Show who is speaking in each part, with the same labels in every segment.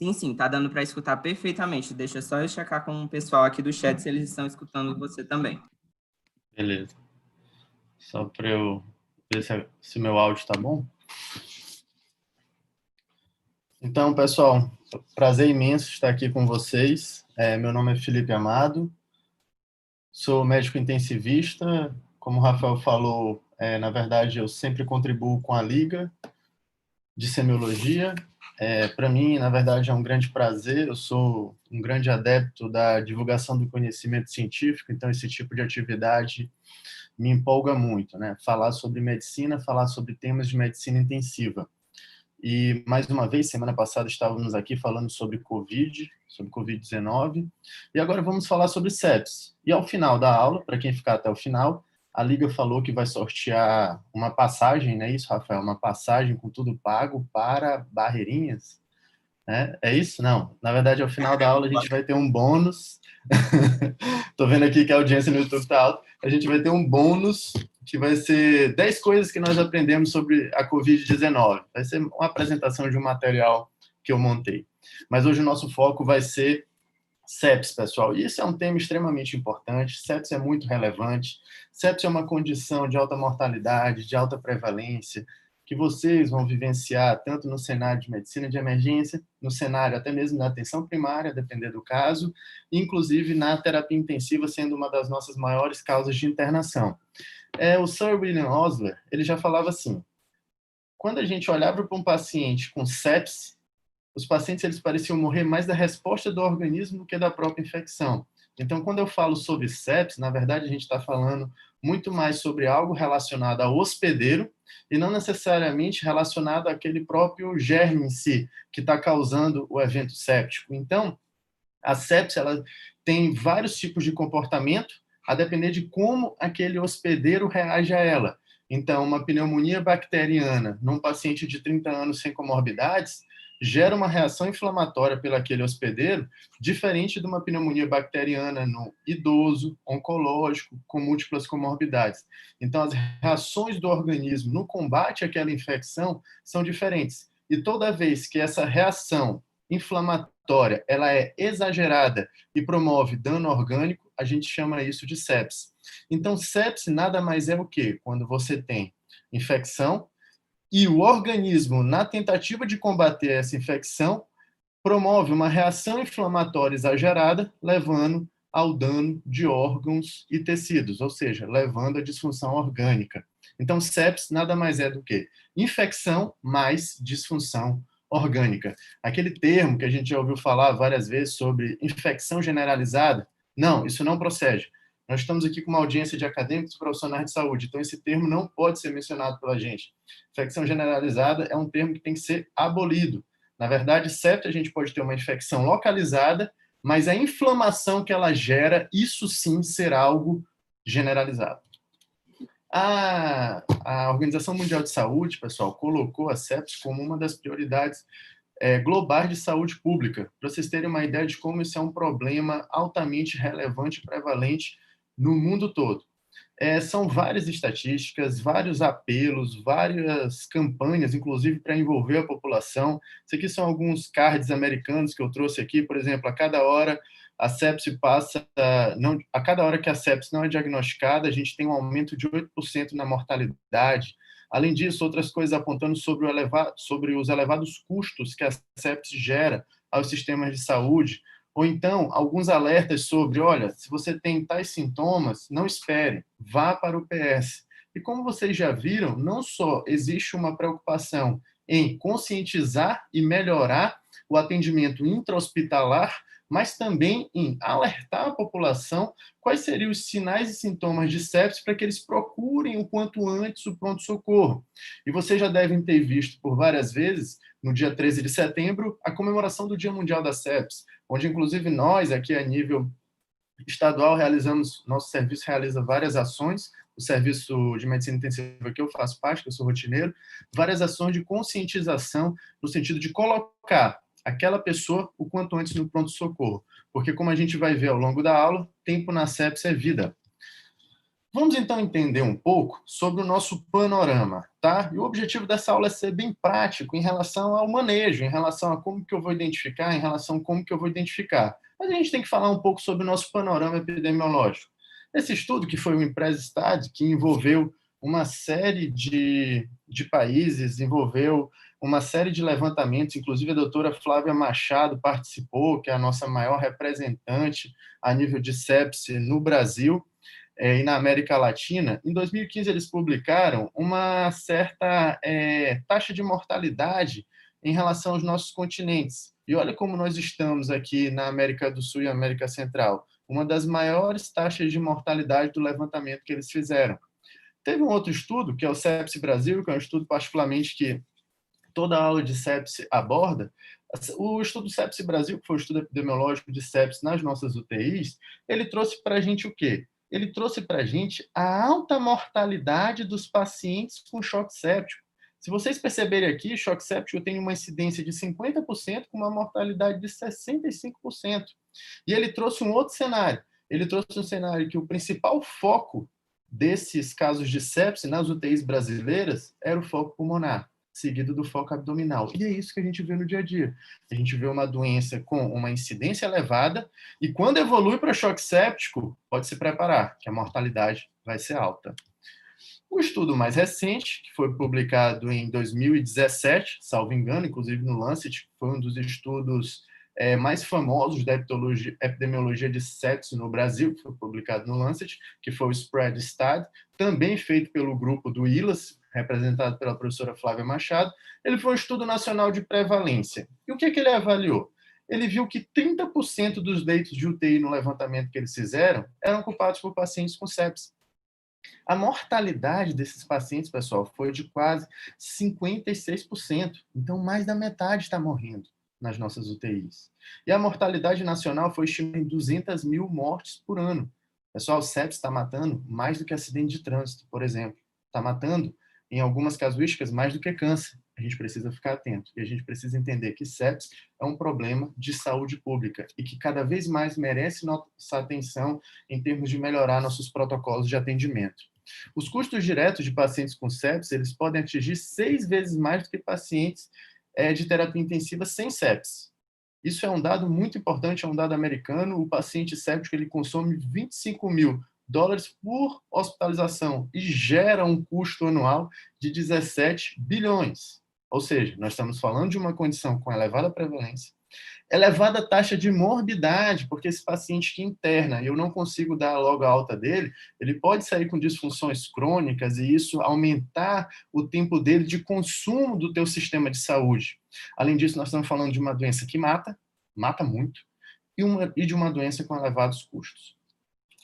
Speaker 1: Sim, sim, tá dando para escutar perfeitamente. Deixa só eu checar com o pessoal aqui do chat se eles estão escutando você também.
Speaker 2: Beleza. Só para eu ver se o meu áudio tá bom. Então, pessoal, prazer imenso estar aqui com vocês. Meu nome é Felipe Amado, sou médico intensivista. Como o Rafael falou, na verdade, eu sempre contribuo com a Liga de Semiologia. Para mim, na verdade, é um grande prazer. Eu sou um grande adepto da divulgação do conhecimento científico, então esse tipo de atividade me empolga muito, né? Falar sobre medicina, falar sobre temas de medicina intensiva. E, mais uma vez, semana passada estávamos aqui falando sobre Covid-19, e agora vamos falar sobre sepsis. E ao final da aula, para quem ficar até o final, a Liga falou que vai sortear uma passagem, não é isso, Rafael? Uma passagem com tudo pago para Barreirinhas, né? É isso? Não. Na verdade, ao final da aula, a gente vai ter um bônus. Estou vendo aqui que a audiência no YouTube está alta. A gente vai ter um bônus que vai ser 10 coisas que nós aprendemos sobre a Covid-19. Vai ser uma apresentação de um material que eu montei. Mas hoje o nosso foco vai ser sepsis, pessoal. E isso é um tema extremamente importante. Sepsis é muito relevante. Sepsis é uma condição de alta mortalidade, de alta prevalência, que vocês vão vivenciar tanto no cenário de medicina de emergência, no cenário até mesmo da atenção primária, depender do caso, inclusive na terapia intensiva, sendo uma das nossas maiores causas de internação. O Sir William Osler, ele já falava assim: quando a gente olhava para um paciente com sepsis, os pacientes eles pareciam morrer mais da resposta do organismo do que da própria infecção. Então, quando eu falo sobre sepsis, na verdade, a gente está falando muito mais sobre algo relacionado ao hospedeiro e não necessariamente relacionado àquele próprio germe em si, que está causando o evento séptico. Então, a sepsis ela tem vários tipos de comportamento, a depender de como aquele hospedeiro reage a ela. Então, uma pneumonia bacteriana num paciente de 30 anos sem comorbidades gera uma reação inflamatória pelo aquele hospedeiro, diferente de uma pneumonia bacteriana no idoso, oncológico, com múltiplas comorbidades. Então, as reações do organismo no combate àquela infecção são diferentes. E toda vez que essa reação inflamatória ela é exagerada e promove dano orgânico, a gente chama isso de sepse. Então, sepse nada mais é o quê? Quando você tem infecção e o organismo, na tentativa de combater essa infecção, promove uma reação inflamatória exagerada, levando ao dano de órgãos e tecidos, ou seja, levando à disfunção orgânica. Então, sepse nada mais é do que infecção mais disfunção orgânica. Aquele termo que a gente já ouviu falar várias vezes sobre infecção generalizada, não, isso não procede. Nós estamos aqui com uma audiência de acadêmicos e profissionais de saúde, então esse termo não pode ser mencionado pela gente. Infecção generalizada é um termo que tem que ser abolido. Na verdade, sepsis a gente pode ter uma infecção localizada, mas a inflamação que ela gera, isso sim será algo generalizado. A Organização Mundial de Saúde, pessoal, colocou a sepsis como uma das prioridades globais de saúde pública, para vocês terem uma ideia de como isso é um problema altamente relevante e prevalente no mundo todo. São várias estatísticas, vários apelos, várias campanhas, inclusive para envolver a população. Isso aqui são alguns cards americanos que eu trouxe aqui, por exemplo, a cada hora a sepse passa, a cada hora que a sepse não é diagnosticada, a gente tem um aumento de 8% na mortalidade. Além disso, outras coisas apontando sobre os elevados custos que a sepse gera aos sistemas de saúde, ou então alguns alertas sobre, olha, se você tem tais sintomas, não espere, vá para o PS. E como vocês já viram, não só existe uma preocupação em conscientizar e melhorar o atendimento intra-hospitalar, mas também em alertar a população quais seriam os sinais e sintomas de sepsis para que eles procurem o quanto antes o pronto-socorro. E vocês já devem ter visto por várias vezes, no dia 13 de setembro, a comemoração do Dia Mundial da Sepsis, onde inclusive nós, aqui a nível estadual, nosso serviço realiza várias ações, o serviço de medicina intensiva que eu faço parte, que eu sou rotineiro, várias ações de conscientização no sentido de colocar aquela pessoa o quanto antes no pronto-socorro. Porque, como a gente vai ver ao longo da aula, tempo na sepsis é vida. Vamos então entender um pouco sobre o nosso panorama, tá? E o objetivo dessa aula é ser bem prático em relação ao manejo, em relação a como que eu vou identificar, em relação a como que eu vou identificar. Mas a gente tem que falar um pouco sobre o nosso panorama epidemiológico. Esse estudo, que foi um Impress Study, que envolveu uma série de países, envolveu uma série de levantamentos, inclusive a doutora Flávia Machado participou, que é a nossa maior representante a nível de sepse no Brasil, e na América Latina. Em 2015, eles publicaram uma certa taxa de mortalidade em relação aos nossos continentes. E olha como nós estamos aqui na América do Sul e América Central. Uma das maiores taxas de mortalidade do levantamento que eles fizeram. Teve um outro estudo, que é o Sepsi Brasil, que é um estudo particularmente que toda a aula de sepsi aborda. O estudo Sepsi Brasil, que foi o estudo epidemiológico de sepsi nas nossas UTIs, ele trouxe para a gente o quê? Ele trouxe para a gente a alta mortalidade dos pacientes com choque séptico. Se vocês perceberem aqui, choque séptico tem uma incidência de 50% com uma mortalidade de 65%. E ele trouxe um outro cenário. Ele trouxe um cenário que o principal foco desses casos de sepse nas UTIs brasileiras era o foco pulmonar, seguido do foco abdominal. E é isso que a gente vê no dia a dia. A gente vê uma doença com uma incidência elevada e quando evolui para choque séptico, pode se preparar, que a mortalidade vai ser alta. O estudo mais recente, que foi publicado em 2017, salvo engano, inclusive no Lancet, foi um dos estudos mais famosos da epidemiologia de sepsis no Brasil, que foi publicado no Lancet, que foi o Spread Study, também feito pelo grupo do ILAS, representado pela professora Flávia Machado. Ele foi um estudo nacional de prevalência. E o que ele avaliou? Ele viu que 30% dos leitos de UTI no levantamento que eles fizeram eram ocupados por pacientes com sepsis. A mortalidade desses pacientes, pessoal, foi de quase 56%. Então, mais da metade está morrendo nas nossas UTIs. E a mortalidade nacional foi estimada em 200 mil mortes por ano. Pessoal, o sepsis está matando mais do que acidente de trânsito, por exemplo. Está matando, em algumas casuísticas, mais do que câncer. A gente precisa ficar atento. E a gente precisa entender que sepsis é um problema de saúde pública e que cada vez mais merece nossa atenção em termos de melhorar nossos protocolos de atendimento. Os custos diretos de pacientes com sepsis, eles podem atingir 6 vezes mais do que pacientes de terapia intensiva sem sepsis. Isso é um dado muito importante, é um dado americano. O paciente séptico ele consome 25 mil dólares por hospitalização e gera um custo anual de 17 bilhões. Ou seja, nós estamos falando de uma condição com elevada prevalência, elevada taxa de morbidade, porque esse paciente que interna e eu não consigo dar logo a alta dele, ele pode sair com disfunções crônicas e isso aumentar o tempo dele de consumo do teu sistema de saúde. Além disso, nós estamos falando de uma doença que mata muito, e de uma doença com elevados custos.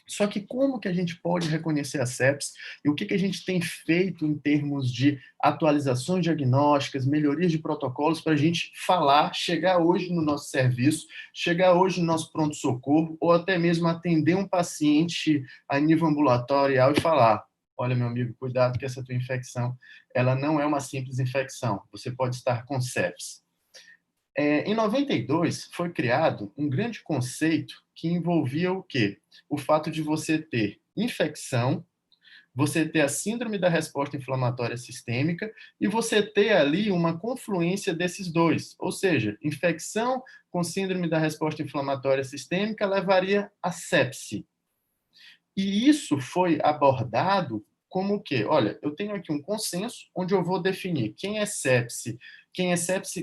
Speaker 2: Só que como que a gente pode reconhecer a sepsis e o que a gente tem feito em termos de atualizações diagnósticas, melhorias de protocolos para a gente falar, chegar hoje no nosso serviço, chegar hoje no nosso pronto-socorro ou até mesmo atender um paciente a nível ambulatorial e falar: olha, meu amigo, cuidado que essa tua infecção, ela não é uma simples infecção, você pode estar com sepsis. Em 92, foi criado um grande conceito que envolvia o quê? O fato de você ter infecção, você ter a síndrome da resposta inflamatória sistêmica e você ter ali uma confluência desses dois. Ou seja, infecção com síndrome da resposta inflamatória sistêmica levaria a sepse. E isso foi abordado como o quê? Olha, eu tenho aqui um consenso onde eu vou definir quem é sepse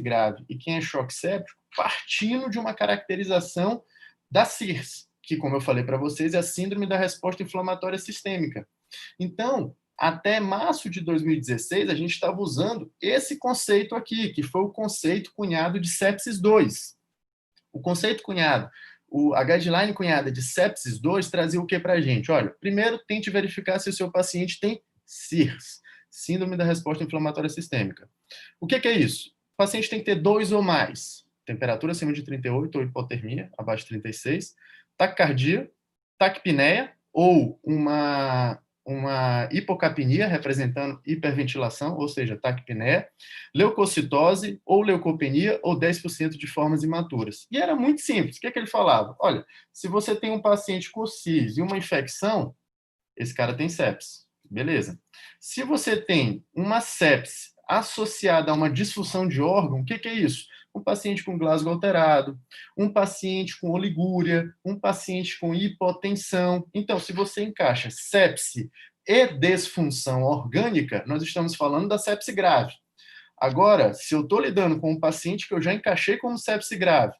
Speaker 2: grave e quem é choque séptico, partindo de uma caracterização da SIRS, que, como eu falei para vocês, é a Síndrome da Resposta Inflamatória Sistêmica. Então, até março de 2016, a gente estava usando esse conceito aqui, que foi o conceito cunhado de sepsis 2. O conceito cunhado, a guideline cunhada de sepsis 2 trazia o que para a gente? Olha, primeiro, tente verificar se o seu paciente tem SIRS, Síndrome da Resposta Inflamatória Sistêmica. O que é isso? O paciente tem que ter 2 ou mais. Temperatura acima de 38 ou hipotermia, abaixo de 36. Taquicardia, taquipneia ou uma hipocapnia, representando hiperventilação, ou seja, taquipneia, leucocitose ou leucopenia, ou 10% de formas imaturas. E era muito simples. O que ele falava? Olha, se você tem um paciente com CIS e uma infecção, esse cara tem sepse. Beleza. Se você tem uma sepse associada a uma disfunção de órgão, o que é isso? Um paciente com Glasgow alterado, um paciente com oligúria, um paciente com hipotensão. Então, se você encaixa sepse e disfunção orgânica, nós estamos falando da sepse grave. Agora, se eu estou lidando com um paciente que eu já encaixei como sepse grave,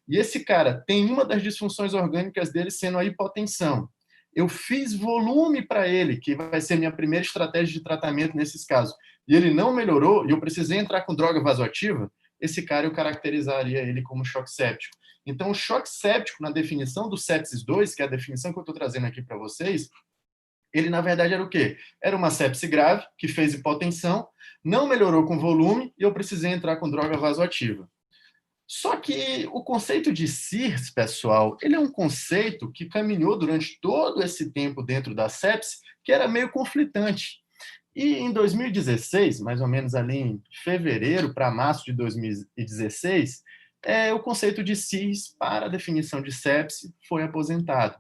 Speaker 2: e esse cara tem uma das disfunções orgânicas dele sendo a hipotensão, eu fiz volume para ele, que vai ser minha primeira estratégia de tratamento nesses casos, e ele não melhorou, e eu precisei entrar com droga vasoativa, esse cara eu caracterizaria ele como choque séptico. Então, o choque séptico, na definição do sepsis 2, que é a definição que eu estou trazendo aqui para vocês, ele, na verdade, era o quê? Era uma sepse grave, que fez hipotensão, não melhorou com volume, e eu precisei entrar com droga vasoativa. Só que o conceito de CIRS, pessoal, ele é um conceito que caminhou durante todo esse tempo dentro da sepse, que era meio conflitante. E em 2016, mais ou menos ali em fevereiro para março de 2016, o conceito de CIRS para a definição de sepse foi aposentado.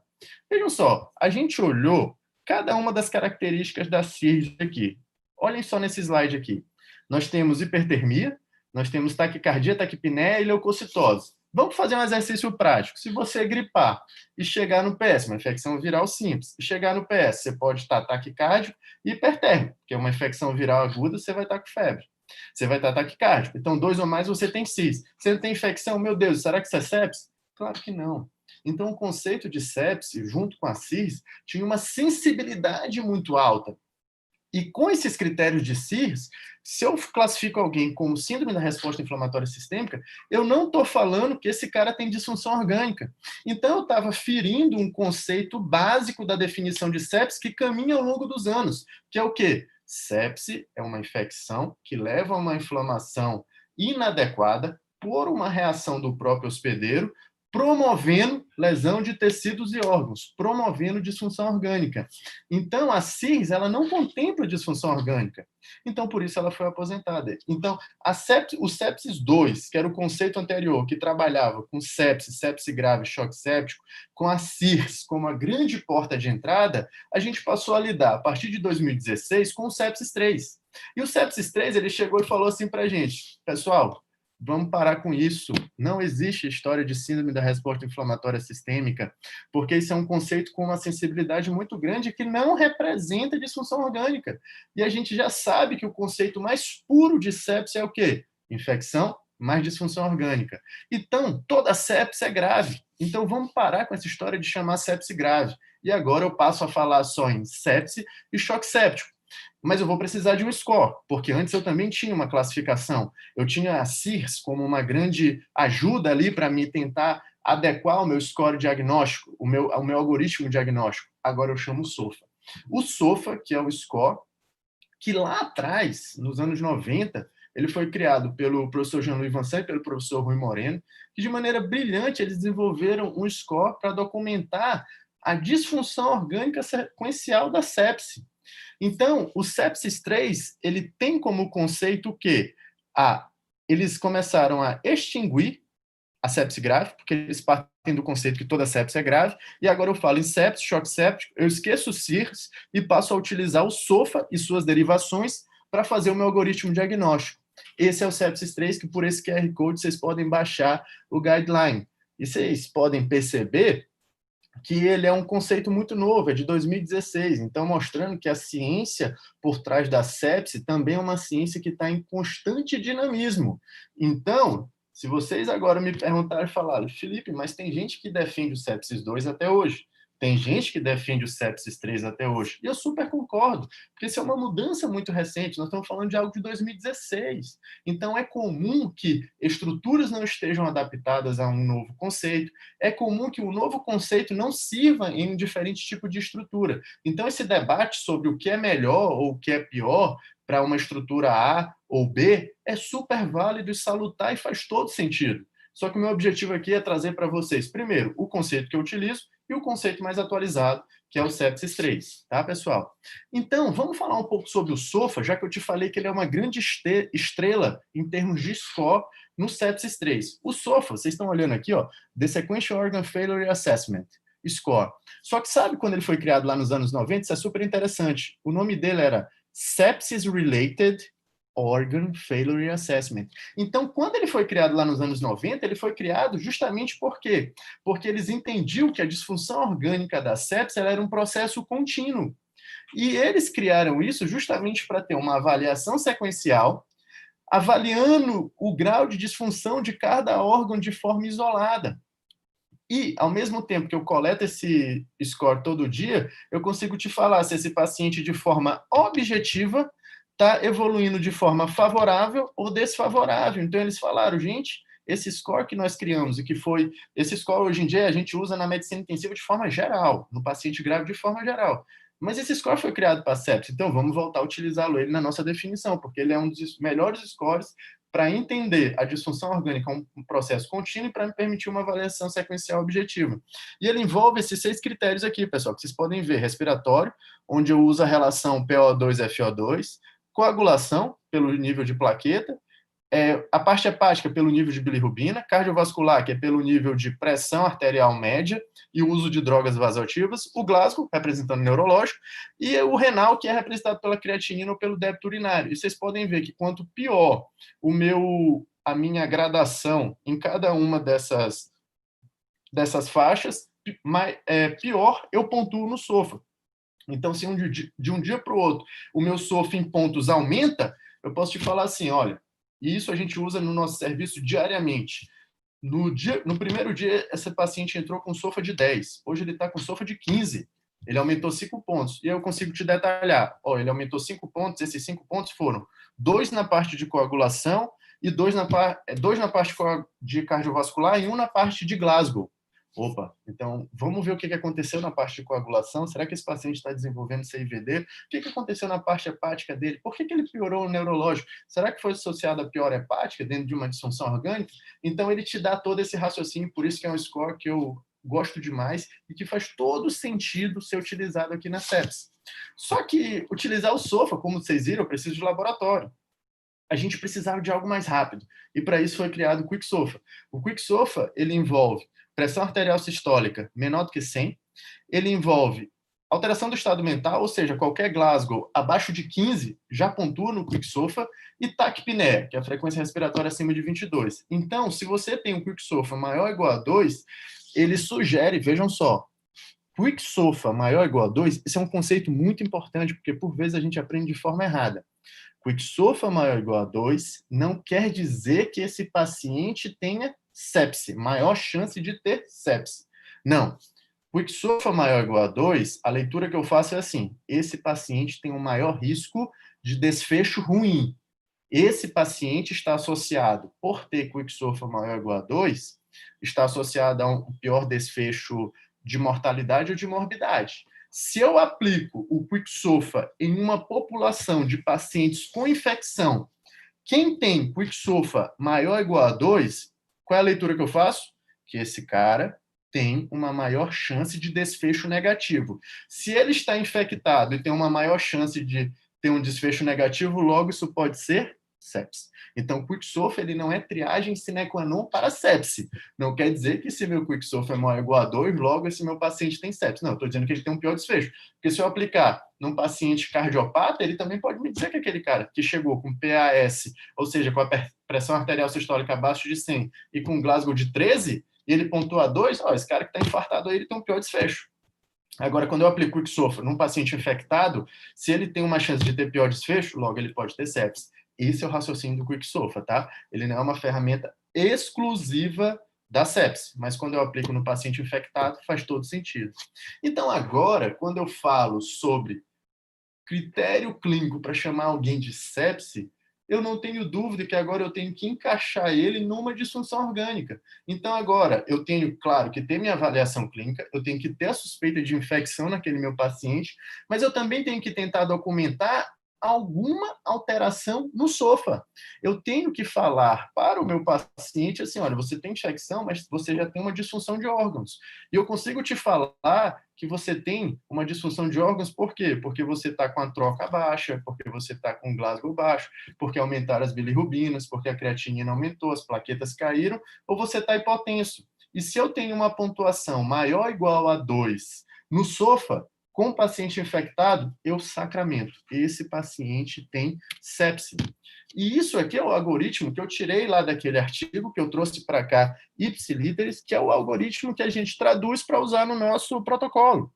Speaker 2: Vejam só, a gente olhou cada uma das características da CIRS aqui. Olhem só nesse slide aqui. Nós temos hipertermia, nós temos taquicardia, taquipneia e leucocitose. Vamos fazer um exercício prático. Se você gripar e chegar no PS, uma infecção viral simples, e chegar no PS, você pode estar taquicárdico e hipertérmico, que é uma infecção viral aguda, você vai estar com febre. Você vai estar taquicárdico. Então, 2 ou mais, você tem CIS. Você não tem infecção, meu Deus, será que isso é sepse? Claro que não. Então, o conceito de sepse, junto com a CIS, tinha uma sensibilidade muito alta. E com esses critérios de CIRS, se eu classifico alguém como síndrome da resposta inflamatória sistêmica, eu não estou falando que esse cara tem disfunção orgânica. Então, eu estava ferindo um conceito básico da definição de sepse que caminha ao longo dos anos, que é o quê? Sepse é uma infecção que leva a uma inflamação inadequada por uma reação do próprio hospedeiro, promovendo lesão de tecidos e órgãos, promovendo disfunção orgânica. Então, a CIRS, ela não contempla disfunção orgânica. Então, por isso, ela foi aposentada. Então, o sepsis 2, que era o conceito anterior, que trabalhava com sepse grave, choque séptico, com a CIRS como a grande porta de entrada, a gente passou a lidar, a partir de 2016, com o sepsis 3. E o sepsis 3, ele chegou e falou assim para a gente, pessoal, vamos parar com isso. Não existe história de síndrome da resposta inflamatória sistêmica, porque isso é um conceito com uma sensibilidade muito grande que não representa disfunção orgânica. E a gente já sabe que o conceito mais puro de sepse é o quê? Infecção mais disfunção orgânica. Então, toda sepse é grave. Então, vamos parar com essa história de chamar sepse grave. E agora eu passo a falar só em sepse e choque séptico. Mas eu vou precisar de um score, porque antes eu também tinha uma classificação. Eu tinha a CIRS como uma grande ajuda ali para me tentar adequar o meu score diagnóstico, o meu algoritmo diagnóstico. Agora eu chamo o SOFA. O SOFA, que é o score, que lá atrás, nos anos 90, ele foi criado pelo professor Jean-Louis Vincent e pelo professor Rui Moreno, que de maneira brilhante eles desenvolveram um score para documentar a disfunção orgânica sequencial da sepse. Então, o sepsis 3, ele tem como conceito que eles começaram a extinguir a sepse grave, porque eles partem do conceito que toda sepse é grave, e agora eu falo em sepse, choque séptico, eu esqueço o CIRS e passo a utilizar o SOFA e suas derivações para fazer o meu algoritmo diagnóstico. Esse é o sepsis 3, que por esse QR Code vocês podem baixar o guideline. E vocês podem perceber que ele é um conceito muito novo, é de 2016, então mostrando que a ciência por trás da sepse também é uma ciência que está em constante dinamismo. Então, se vocês agora me perguntarem e falarem, Felipe, mas tem gente que defende o sepsis 2 até hoje, tem gente que defende o sepsis 3 até hoje, e eu super concordo, porque isso é uma mudança muito recente, nós estamos falando de algo de 2016. Então, é comum que estruturas não estejam adaptadas a um novo conceito, é comum que o novo conceito não sirva em um diferente tipo de estrutura. Então, esse debate sobre o que é melhor ou o que é pior para uma estrutura A ou B é super válido e salutar e faz todo sentido. Só que o meu objetivo aqui é trazer para vocês, primeiro, o conceito que eu utilizo e o conceito mais atualizado, que é o sepsis 3, tá, pessoal? Então, vamos falar um pouco sobre o SOFA, já que eu te falei que ele é uma grande estrela em termos de score no sepsis 3. O SOFA, vocês estão olhando aqui, ó, The Sequential Organ Failure Assessment. score. Só que sabe quando ele foi criado lá nos anos 90? Isso é super interessante. O nome dele era Sepsis Related Organ Failure Assessment. Então, quando ele foi criado lá nos anos 90, ele foi criado justamente por quê? Porque eles entendiam que a disfunção orgânica da sepsis ela era um processo contínuo. E eles criaram isso justamente para ter uma avaliação sequencial, avaliando o grau de disfunção de cada órgão de forma isolada. E, ao mesmo tempo que eu coleto esse score todo dia, eu consigo te falar se esse paciente, de forma objetiva, está evoluindo de forma favorável ou desfavorável. Então, eles falaram, gente, esse score que nós criamos, e que foi... Esse score, hoje em dia, a gente usa na medicina intensiva de forma geral, no paciente grave de forma geral. Mas esse score foi criado para sepsis, então vamos voltar a utilizá-lo ele na nossa definição, porque ele é um dos melhores scores para entender a disfunção orgânica, um processo contínuo, e para me permitir uma avaliação sequencial objetiva. E ele envolve esses 6 critérios aqui, pessoal, que vocês podem ver: respiratório, onde eu uso a relação PO2-FO2, coagulação, pelo nível de plaqueta, a parte hepática pelo nível de bilirrubina, cardiovascular, que é pelo nível de pressão arterial média e o uso de drogas vasoativas, o Glasgow, representando o neurológico, e o renal, que é representado pela creatinina ou pelo débito urinário. E vocês podem ver que quanto pior a minha gradação em cada uma dessas faixas, pior eu pontuo no SOFA. Então, se de um dia para o outro o meu SOFA em pontos aumenta, eu posso te falar assim, olha, e isso a gente usa no nosso serviço diariamente. No primeiro dia, esse paciente entrou com SOFA de 10. Hoje ele está com SOFA de 15. Ele aumentou 5 pontos. E eu consigo te detalhar. Ele aumentou 5 pontos. Esses 5 pontos foram 2 na parte de coagulação e 2 na parte de cardiovascular e 1 na parte de Glasgow. Opa, então vamos ver o que aconteceu na parte de coagulação. Será que esse paciente está desenvolvendo CIVD? O que aconteceu na parte hepática dele? Por que ele piorou o neurológico? Será que foi associado a pior hepática dentro de uma disfunção orgânica? Então ele te dá todo esse raciocínio, por isso que é um score que eu gosto demais e que faz todo sentido ser utilizado aqui na sepsis. Só que utilizar o SOFA, como vocês viram, eu preciso de laboratório. A gente precisava de algo mais rápido, e para isso foi criado o QuickSOFA. O QuickSOFA, ele envolve pressão arterial sistólica menor do que 100, ele envolve alteração do estado mental, ou seja, qualquer Glasgow abaixo de 15 já pontua no QuickSOFA, e taquipneia, que é a frequência respiratória acima de 22. Então, se você tem um QuickSOFA maior ou igual a 2, ele sugere, vejam só, QuickSOFA maior ou igual a 2, esse é um conceito muito importante, porque por vezes a gente aprende de forma errada. QuickSOFA maior ou igual a 2 não quer dizer que esse paciente tenha sepse, maior chance de ter sepse. Não. QuickSOFA maior ou igual a 2, a leitura que eu faço é assim: esse paciente tem um maior risco de desfecho ruim. Esse paciente está associado, por ter QuickSOFA maior ou igual a 2, está associado a um pior desfecho de mortalidade ou de morbidade. Se eu aplico o QuickSOFA em uma população de pacientes com infecção, quem tem QuickSOFA maior ou igual a 2, qual é a leitura que eu faço? Que esse cara tem uma maior chance de desfecho negativo. Se ele está infectado e tem uma maior chance de ter um desfecho negativo, logo isso pode ser sepse. Então, o QuickSOFA ele não é triagem sine qua non para sepse. Não quer dizer que se meu QuickSOFA é maior ou igual a 2, logo esse meu paciente tem sepse. Não, eu estou dizendo que ele tem um pior desfecho. Porque se eu aplicar num paciente cardiopata, ele também pode me dizer que aquele cara que chegou com PAS, ou seja, com a pressão arterial sistólica abaixo de 100 e com Glasgow de 13, e ele pontua 2, esse cara que está infartado aí, ele tem um pior desfecho. Agora, quando eu aplico o QuickSOFA num paciente infectado, se ele tem uma chance de ter pior desfecho, logo ele pode ter sepse. Esse é o raciocínio do QuickSOFA, tá? Ele não é uma ferramenta exclusiva da sepse, mas quando eu aplico no paciente infectado, faz todo sentido. Então, agora, quando eu falo sobre critério clínico para chamar alguém de sepse, eu não tenho dúvida que agora eu tenho que encaixar ele numa disfunção orgânica. Então, agora, eu tenho, claro, que ter minha avaliação clínica, eu tenho que ter a suspeita de infecção naquele meu paciente, mas eu também tenho que tentar documentar alguma alteração no SOFA. Eu tenho que falar para o meu paciente assim, olha, você tem infecção, mas você já tem uma disfunção de órgãos. E eu consigo te falar que você tem uma disfunção de órgãos, por quê? Porque você está com a troca baixa, porque você está com o Glasgow baixo, porque aumentaram as bilirrubinas, porque a creatinina aumentou, as plaquetas caíram, ou você está hipotenso. E se eu tenho uma pontuação maior ou igual a 2 no SOFA, com o paciente infectado, eu sacramento. Esse paciente tem sepse. E isso aqui é o algoritmo que eu tirei lá daquele artigo que eu trouxe para cá, ipsiliteris, que é o algoritmo que a gente traduz para usar no nosso protocolo.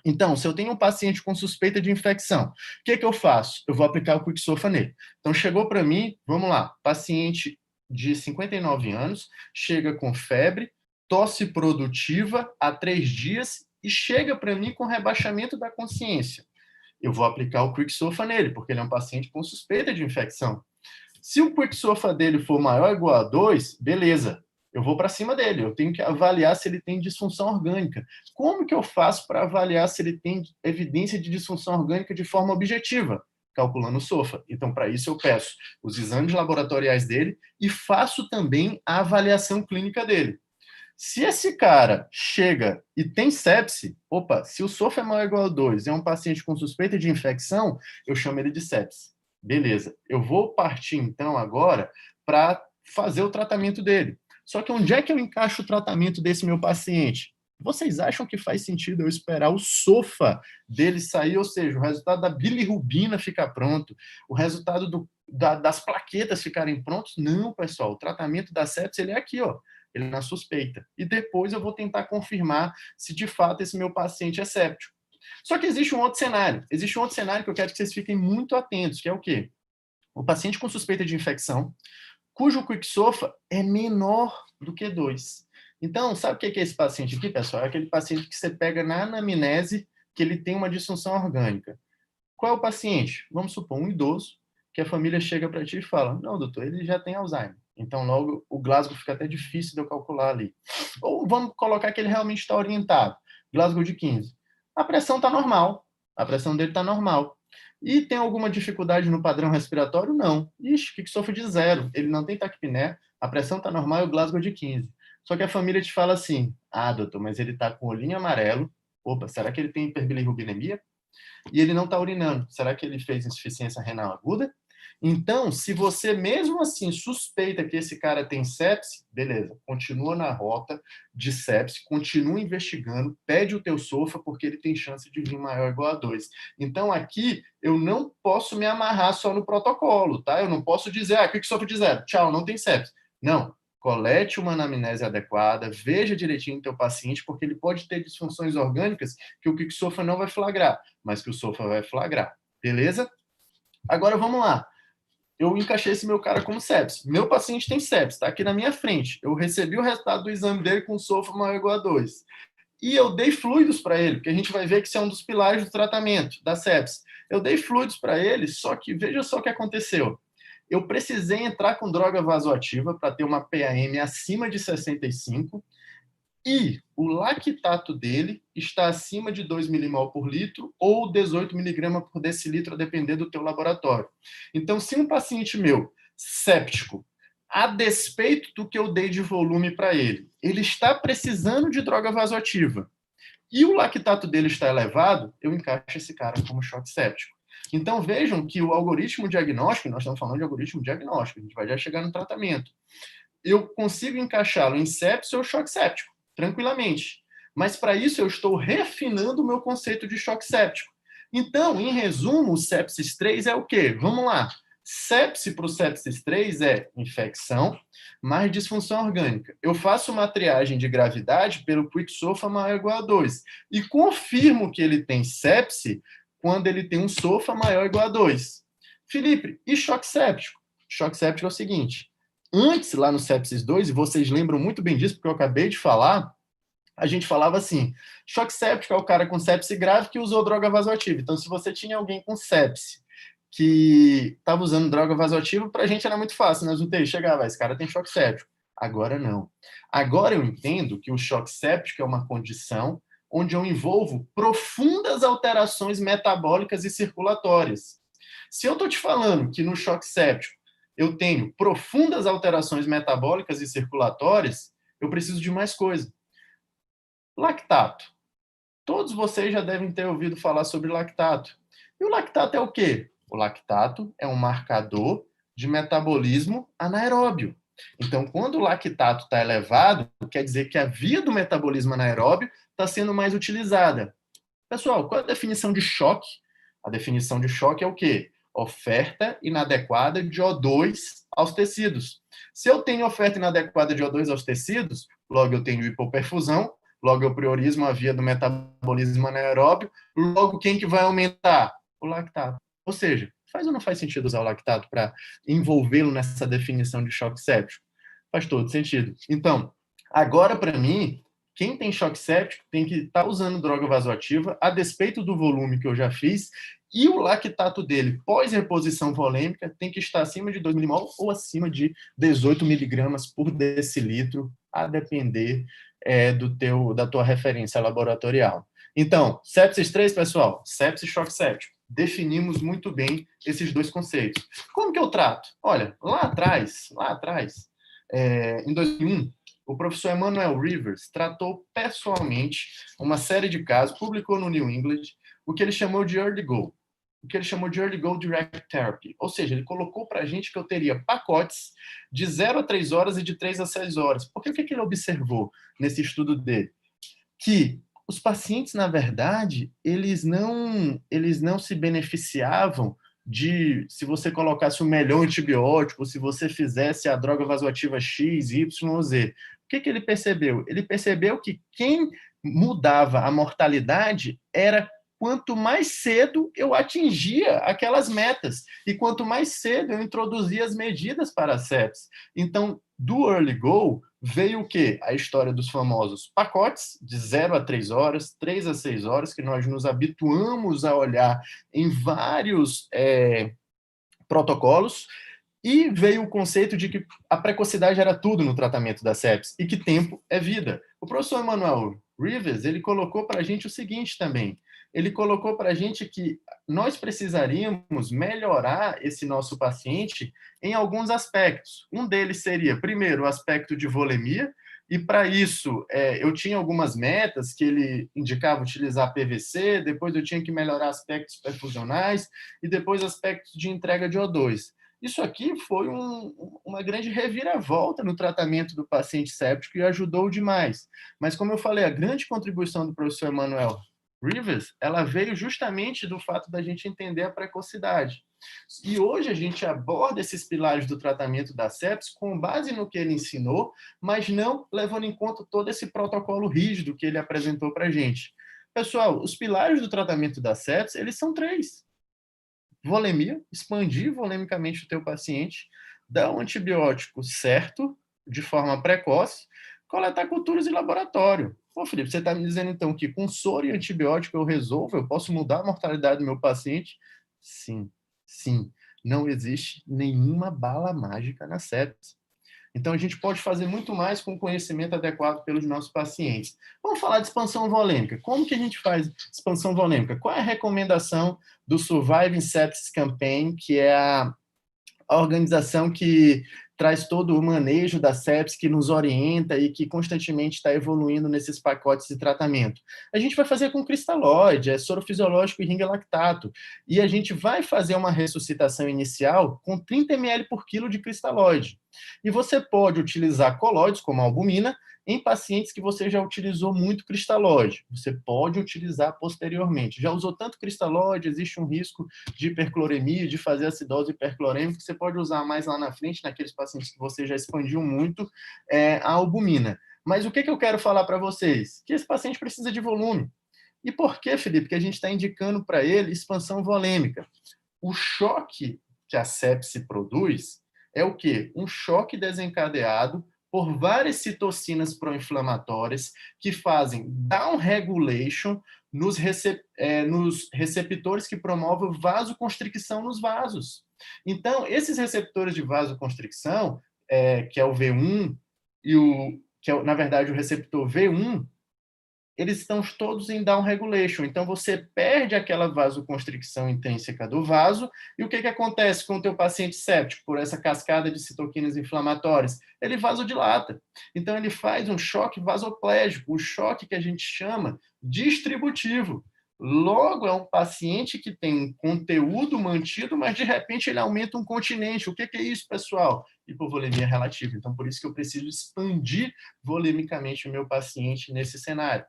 Speaker 2: Então, se eu tenho um paciente com suspeita de infecção, o que eu faço? Eu vou aplicar o Quicksofa nele. Então, chegou para mim, vamos lá, paciente de 59 anos, chega com febre, tosse produtiva há 3 dias e chega para mim com rebaixamento da consciência. Eu vou aplicar o Quicksofa nele, porque ele é um paciente com suspeita de infecção. Se o Quicksofa dele for maior ou igual a 2, beleza, eu vou para cima dele, eu tenho que avaliar se ele tem disfunção orgânica. Como que eu faço para avaliar se ele tem evidência de disfunção orgânica de forma objetiva? Calculando o SOFA. Então, para isso, eu peço os exames laboratoriais dele e faço também a avaliação clínica dele. Se esse cara chega e tem sepse, opa, se o SOFA é maior ou igual a 2 e é um paciente com suspeita de infecção, eu chamo ele de sepse. Beleza, eu vou partir então agora para fazer o tratamento dele. Só que onde é que eu encaixo o tratamento desse meu paciente? Vocês acham que faz sentido eu esperar o SOFA dele sair, ou seja, o resultado da bilirrubina ficar pronto, o resultado das plaquetas ficarem prontos? Não, pessoal, o tratamento da sepse ele é aqui, ó. Ele é na suspeita. E depois eu vou tentar confirmar se de fato esse meu paciente é séptico. Só que existe um outro cenário. Existe um outro cenário que eu quero que vocês fiquem muito atentos, que é o quê? O paciente com suspeita de infecção, cujo Quicksofa é menor do que 2. Então, sabe o que é esse paciente aqui, pessoal? É aquele paciente que você pega na anamnese que ele tem uma disfunção orgânica. Qual é o paciente? Vamos supor, um idoso, que a família chega para ti e fala, não, doutor, ele já tem Alzheimer. Então, logo, o Glasgow fica até difícil de eu calcular ali. Ou vamos colocar que ele realmente está orientado. Glasgow de 15. A pressão está normal. A pressão dele está normal. E tem alguma dificuldade no padrão respiratório? Não. Ixi, que sofre de 0. Ele não tem taquipné, a pressão está normal e o Glasgow de 15. Só que a família te fala assim, ah, doutor, mas ele está com o olhinho amarelo. Opa, será que ele tem hiperbilirrubinemia? E ele não está urinando. Será que ele fez insuficiência renal aguda? Então, se você mesmo assim suspeita que esse cara tem sepse, beleza, continua na rota de sepse, continua investigando, pede o teu SOFA, porque ele tem chance de vir maior ou igual a 2. Então, aqui, eu não posso me amarrar só no protocolo, tá? Eu não posso dizer, ah, que SOFA de 0? Tchau, não tem sepse. Não. Colete uma anamnese adequada, veja direitinho o teu paciente, porque ele pode ter disfunções orgânicas que o Quicksofa não vai flagrar, mas que o SOFA vai flagrar. Beleza? Agora, vamos lá. Eu encaixei esse meu cara como sepse. Meu paciente tem sepse, está aqui na minha frente. Eu recebi o resultado do exame dele com SOFA maior ou igual a 2. E eu dei fluidos para ele, porque a gente vai ver que isso é um dos pilares do tratamento da sepse. Eu dei fluidos para ele, só que veja só o que aconteceu. Eu precisei entrar com droga vasoativa para ter uma PAM acima de 65 e o lactato dele está acima de 2 milimol por litro ou 18 miligramas por decilitro, a depender do teu laboratório. Então, se um paciente meu, séptico, a despeito do que eu dei de volume para ele, ele está precisando de droga vasoativa e o lactato dele está elevado, eu encaixo esse cara como choque séptico. Então, vejam que o algoritmo diagnóstico, nós estamos falando de algoritmo diagnóstico, a gente vai já chegar no tratamento, eu consigo encaixá-lo em sepse ou choque séptico, tranquilamente. Mas, para isso, eu estou refinando o meu conceito de choque séptico. Então, em resumo, o sepsis 3 é o quê? Vamos lá. Sepse para o sepsis 3 é infecção mais disfunção orgânica. Eu faço uma triagem de gravidade pelo Quicksofa maior ou igual a 2 e confirmo que ele tem sepse quando ele tem um SOFA maior ou igual a 2. Felipe, e choque séptico? Choque séptico é o seguinte, antes, lá no sepsis 2, e vocês lembram muito bem disso, porque eu acabei de falar, a gente falava assim, choque séptico é o cara com sepse grave que usou droga vasoativa. Então, se você tinha alguém com sepse que estava usando droga vasoativa, para a gente era muito fácil, nas UTI chegava, esse cara tem choque séptico. Agora não. Agora eu entendo que o choque séptico é uma condição onde eu envolvo profundas alterações metabólicas e circulatórias. Se eu estou te falando que no choque séptico eu tenho profundas alterações metabólicas e circulatórias, eu preciso de mais coisa. Lactato. Todos vocês já devem ter ouvido falar sobre lactato. E o lactato é o quê? O lactato é um marcador de metabolismo anaeróbio. Então, quando o lactato está elevado, quer dizer que a via do metabolismo anaeróbio está sendo mais utilizada. Pessoal, qual é a definição de choque? A definição de choque é o quê? Oferta inadequada de O2 aos tecidos. Se eu tenho oferta inadequada de O2 aos tecidos, logo eu tenho hipoperfusão, logo eu priorizo a via do metabolismo anaeróbio, logo quem que vai aumentar? O lactato. Ou seja, faz ou não faz sentido usar o lactato para envolvê-lo nessa definição de choque séptico? Faz todo sentido. Então, agora para mim, quem tem choque séptico tem que estar usando droga vasoativa, a despeito do volume que eu já fiz, e o lactato dele, pós-reposição volêmica, tem que estar acima de 2 milimol ou acima de 18 miligramas por decilitro, a depender da tua referência laboratorial. Então, sepsis 3, pessoal, sepsis e choque séptico. Definimos muito bem esses dois conceitos. Como que eu trato? Olha, lá atrás, em 2001, o professor Emmanuel Rivers tratou pessoalmente uma série de casos, publicou no New England, o que ele chamou de Early Go. O que ele chamou de Early Go Direct Therapy. Ou seja, ele colocou para a gente que eu teria pacotes de 0 a 3 horas e de 3 a 6 horas. Porque o que ele observou nesse estudo dele? Que os pacientes, na verdade, eles não se beneficiavam de, se você colocasse o melhor antibiótico, se você fizesse a droga vasoativa X, Y, Z. O que ele percebeu? Ele percebeu que quem mudava a mortalidade era quanto mais cedo eu atingia aquelas metas e quanto mais cedo eu introduzia as medidas para a sepsis. Então, do Early Go, veio o quê? A história dos famosos pacotes, de 0 a 3 horas, 3 a 6 horas, que nós nos habituamos a olhar em vários protocolos, e veio o conceito de que a precocidade era tudo no tratamento da sepsis e que tempo é vida. O professor Emmanuel Rivers, ele colocou para a gente o seguinte também, ele colocou para a gente que nós precisaríamos melhorar esse nosso paciente em alguns aspectos. Um deles seria, primeiro, o aspecto de volemia, e para isso eu tinha algumas metas que ele indicava utilizar PVC, depois eu tinha que melhorar aspectos perfusionais e depois aspectos de entrega de O2. Isso aqui foi uma grande reviravolta no tratamento do paciente séptico e ajudou demais. Mas, como eu falei, a grande contribuição do professor Emmanuel Rivers, ela veio justamente do fato da gente entender a precocidade. E hoje a gente aborda esses pilares do tratamento da sepsis com base no que ele ensinou, mas não levando em conta todo esse protocolo rígido que ele apresentou para a gente. Pessoal, os pilares do tratamento da sepsis, eles são 3. Volemia, expandir volemicamente o teu paciente, dar um antibiótico certo, de forma precoce, coletar culturas em laboratório. Pô, Felipe, você está me dizendo então que com soro e antibiótico eu resolvo, eu posso mudar a mortalidade do meu paciente? Sim, sim. Não existe nenhuma bala mágica na sepsis. Então, a gente pode fazer muito mais com o conhecimento adequado pelos nossos pacientes. Vamos falar de expansão volêmica. Como que a gente faz expansão volêmica? Qual é a recomendação do Surviving Sepsis Campaign, que é a organização que traz todo o manejo da sepsis, que nos orienta e que constantemente está evoluindo nesses pacotes de tratamento? A gente vai fazer com cristalóide, soro fisiológico e ringalactato. E a gente vai fazer uma ressuscitação inicial com 30 ml por quilo de cristalóide. E você pode utilizar colóides, como a albumina, em pacientes que você já utilizou muito cristalóide. Você pode utilizar posteriormente. Já usou tanto cristalóide, existe um risco de hipercloremia, de fazer acidose hiperclorêmica, que você pode usar mais lá na frente, naqueles pacientes que você já expandiu muito, a albumina. Mas o que eu quero falar para vocês? Que esse paciente precisa de volume. E por que, Felipe, que a gente está indicando para ele expansão volêmica? O choque que a sepse produz é o quê? Um choque desencadeado por várias citocinas pró-inflamatórias que fazem down regulation nos receptores que promovem vasoconstricção nos vasos. Então, esses receptores de vasoconstricção, que é o V1 que é, na verdade, o receptor V1, eles estão todos em down regulation. Então, você perde aquela vasoconstricção intrínseca do vaso, e o que acontece com o teu paciente séptico por essa cascada de citoquinas inflamatórias? Ele vasodilata. Então, ele faz um choque vasoplégico, o choque que a gente chama distributivo. Logo, é um paciente que tem um conteúdo mantido, mas de repente ele aumenta um continente. O que é isso, pessoal? Hipovolemia relativa. Então, por isso que eu preciso expandir volemicamente o meu paciente nesse cenário.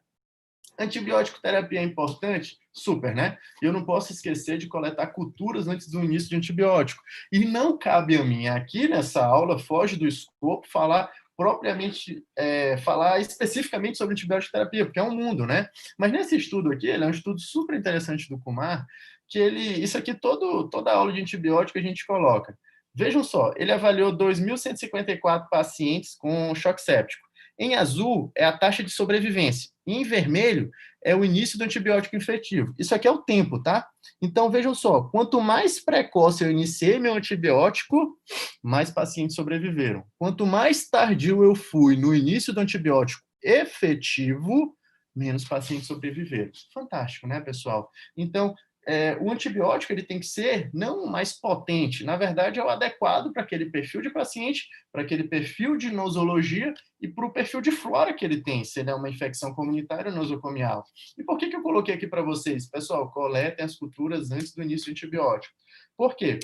Speaker 2: Antibiótico terapia é importante? Super, né? Eu não posso esquecer de coletar culturas antes do início de antibiótico. E não cabe a mim, aqui nessa aula, foge do escopo, falar propriamente, falar especificamente sobre antibiótico terapia, porque é um mundo, né? Mas nesse estudo aqui, ele é um estudo super interessante do Kumar, que isso aqui, toda aula de antibiótico a gente coloca. Vejam só, ele avaliou 2.154 pacientes com choque séptico. Em azul é a taxa de sobrevivência. E em vermelho é o início do antibiótico efetivo. Isso aqui é o tempo, tá? Então, vejam só, quanto mais precoce eu iniciei meu antibiótico, mais pacientes sobreviveram. Quanto mais tardio eu fui no início do antibiótico efetivo, menos pacientes sobreviveram. Fantástico, né, pessoal? Então, o antibiótico ele tem que ser não o mais potente, na verdade é o adequado para aquele perfil de paciente, para aquele perfil de nosologia e para o perfil de flora que ele tem, se ele é uma infecção comunitária ou nosocomial. E por que eu coloquei aqui para vocês? Pessoal, coletem as culturas antes do início do antibiótico. Por quê?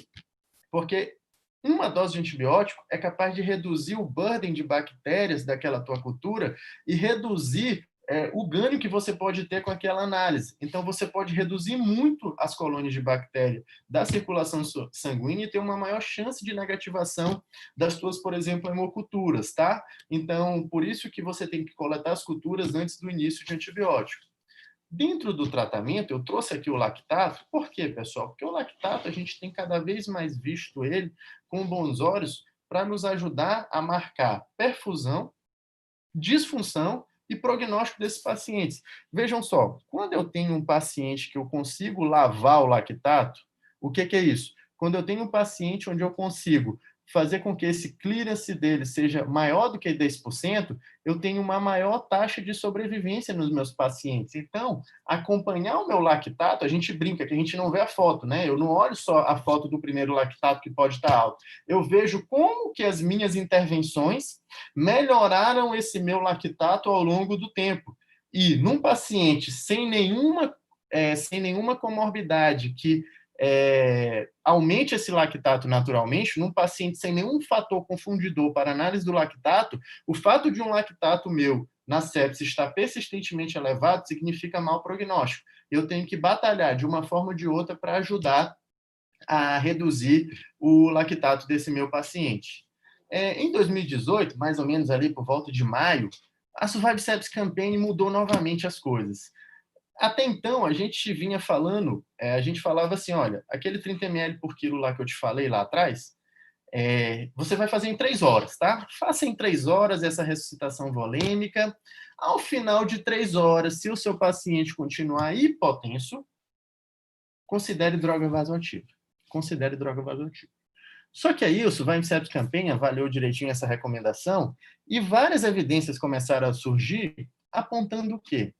Speaker 2: Porque uma dose de antibiótico é capaz de reduzir o burden de bactérias daquela tua cultura e reduzir o ganho que você pode ter com aquela análise. Então, você pode reduzir muito as colônias de bactéria da circulação sanguínea e ter uma maior chance de negativação das tuas, por exemplo, hemoculturas, tá? Então, por isso que você tem que coletar as culturas antes do início de antibiótico. Dentro do tratamento, eu trouxe aqui o lactato. Por quê, pessoal? Porque o lactato, a gente tem cada vez mais visto ele com bons olhos para nos ajudar a marcar perfusão, disfunção e prognóstico desses pacientes. Vejam só, quando eu tenho um paciente que eu consigo lavar o lactato, o que é isso? Quando eu tenho um paciente onde eu consigo fazer com que esse clearance dele seja maior do que 10%, eu tenho uma maior taxa de sobrevivência nos meus pacientes. Então, acompanhar o meu lactato, a gente brinca que a gente não vê a foto, né? Eu não olho só a foto do primeiro lactato que pode estar alto. Eu vejo como que as minhas intervenções melhoraram esse meu lactato ao longo do tempo. E num paciente sem nenhuma comorbidade que aumente esse lactato naturalmente, num paciente sem nenhum fator confundidor para análise do lactato, o fato de um lactato meu na sepse estar persistentemente elevado significa mau prognóstico. Eu tenho que batalhar de uma forma ou de outra para ajudar a reduzir o lactato desse meu paciente. Em 2018, mais ou menos ali por volta de maio, a Survive Sepsis Campaign mudou novamente as coisas. Até então, a gente vinha falando, a gente falava assim, olha, aquele 30 ml por quilo lá que eu te falei lá atrás, você vai fazer em 3 horas, tá? Faça em 3 horas essa ressuscitação volêmica. Ao final de 3 horas, se o seu paciente continuar hipotenso, considere droga vasoativa. Considere droga vasoativa. Só que aí o Survive Sepsis Campaign avaliou direitinho essa recomendação e várias evidências começaram a surgir apontando o quê?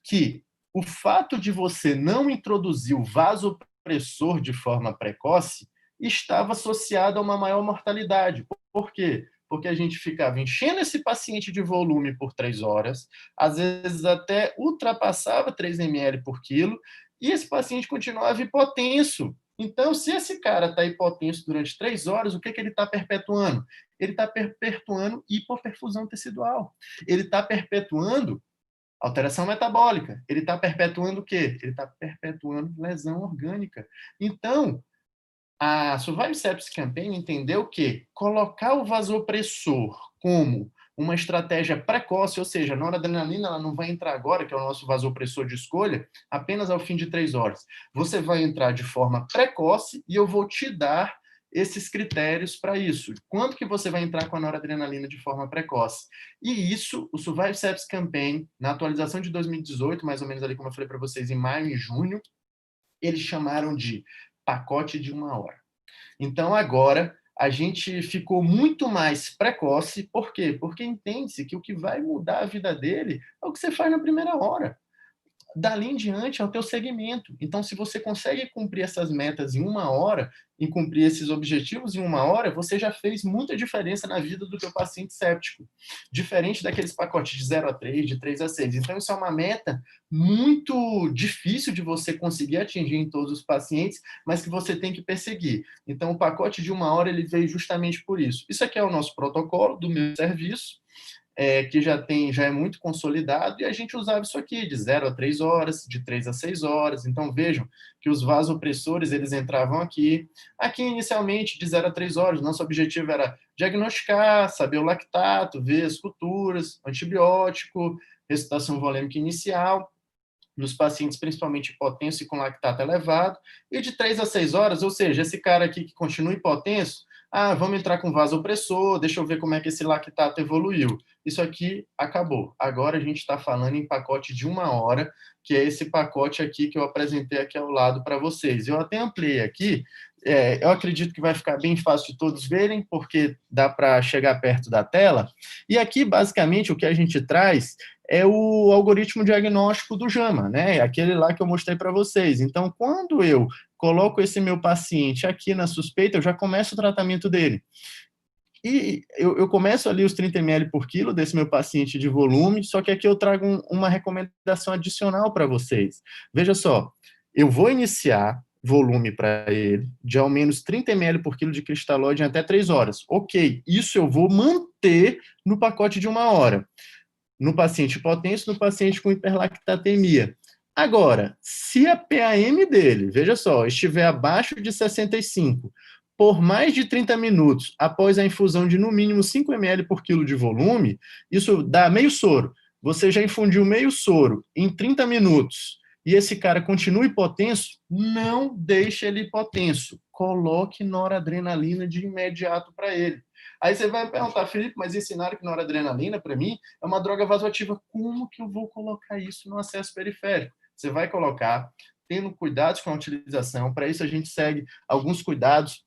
Speaker 2: Que o fato de você não introduzir o vasopressor de forma precoce estava associado a uma maior mortalidade. Por quê? Porque a gente ficava enchendo esse paciente de volume por 3 horas, às vezes até ultrapassava 3 ml por quilo, e esse paciente continuava hipotenso. Então, se esse cara está hipotenso durante 3 horas, o que ele está perpetuando? Ele está perpetuando hipoperfusão tecidual. Ele está perpetuando alteração metabólica. Ele está perpetuando o quê? Ele está perpetuando lesão orgânica. Então, a Survive Sepsis Campaign entendeu que colocar o vasopressor como uma estratégia precoce, ou seja, a noradrenalina ela não vai entrar agora, que é o nosso vasopressor de escolha, apenas ao fim de 3 horas. Você vai entrar de forma precoce e eu vou te dar esses critérios para isso. Quanto que você vai entrar com a noradrenalina de forma precoce? E isso, o Survive Sepsis Campaign, na atualização de 2018, mais ou menos ali como eu falei para vocês, em maio e junho, eles chamaram de pacote de 1 hora. Então, agora, a gente ficou muito mais precoce. Por quê? Porque entende-se que o que vai mudar a vida dele é o que você faz na primeira hora. dali em diante é o teu segmento. Então, se você consegue cumprir essas metas em 1 hora, e cumprir esses objetivos em 1 hora, você já fez muita diferença na vida do teu paciente séptico. Diferente daqueles pacotes de 0 a 3, de 3 a 6. Então, isso é uma meta muito difícil de você conseguir atingir em todos os pacientes, mas que você tem que perseguir. Então, o pacote de 1 hora, ele veio justamente por isso. Isso aqui é o nosso protocolo do meu serviço, que já é muito consolidado, e a gente usava isso aqui, de 0 a 3 horas, de 3 a 6 horas. Então, vejam que os vasopressores, eles entravam aqui. Aqui, inicialmente, de 0 a 3 horas, nosso objetivo era diagnosticar, saber o lactato, ver as culturas, antibiótico, ressuscitação volêmica inicial, nos pacientes principalmente hipotenso e com lactato elevado, e de 3 a 6 horas, ou seja, esse cara aqui que continua hipotenso, vamos entrar com vasopressor, deixa eu ver como é que esse lactato evoluiu. Isso aqui acabou. Agora a gente está falando em pacote de 1 hora, que é esse pacote aqui que eu apresentei aqui ao lado para vocês. Eu até ampliei aqui, eu acredito que vai ficar bem fácil de todos verem, porque dá para chegar perto da tela. E aqui, basicamente, o que a gente traz é o algoritmo diagnóstico do JAMA, né? Aquele lá que eu mostrei para vocês. Então, quando eu coloco esse meu paciente aqui na suspeita, eu já começo o tratamento dele. E eu começo ali os 30 ml por quilo desse meu paciente de volume, só que aqui eu trago uma recomendação adicional para vocês. Veja só, eu vou iniciar volume para ele de ao menos 30 ml por quilo de cristalóide em até 3 horas. Ok, isso eu vou manter no pacote de 1 hora. No paciente hipotenso, no paciente com hiperlactatemia. Agora, se a PAM dele, veja só, estiver abaixo de 65 por mais de 30 minutos após a infusão de no mínimo 5 ml por quilo de volume, isso dá meio soro. Você já infundiu meio soro em 30 minutos e esse cara continua hipotenso, não deixe ele hipotenso. Coloque noradrenalina de imediato para ele. Aí você vai perguntar, Felipe, mas ensinaram que noradrenalina, para mim, é uma droga vasoativa. Como que eu vou colocar isso no acesso periférico? Você vai colocar, tendo cuidados com a utilização. Para isso, a gente segue alguns cuidados,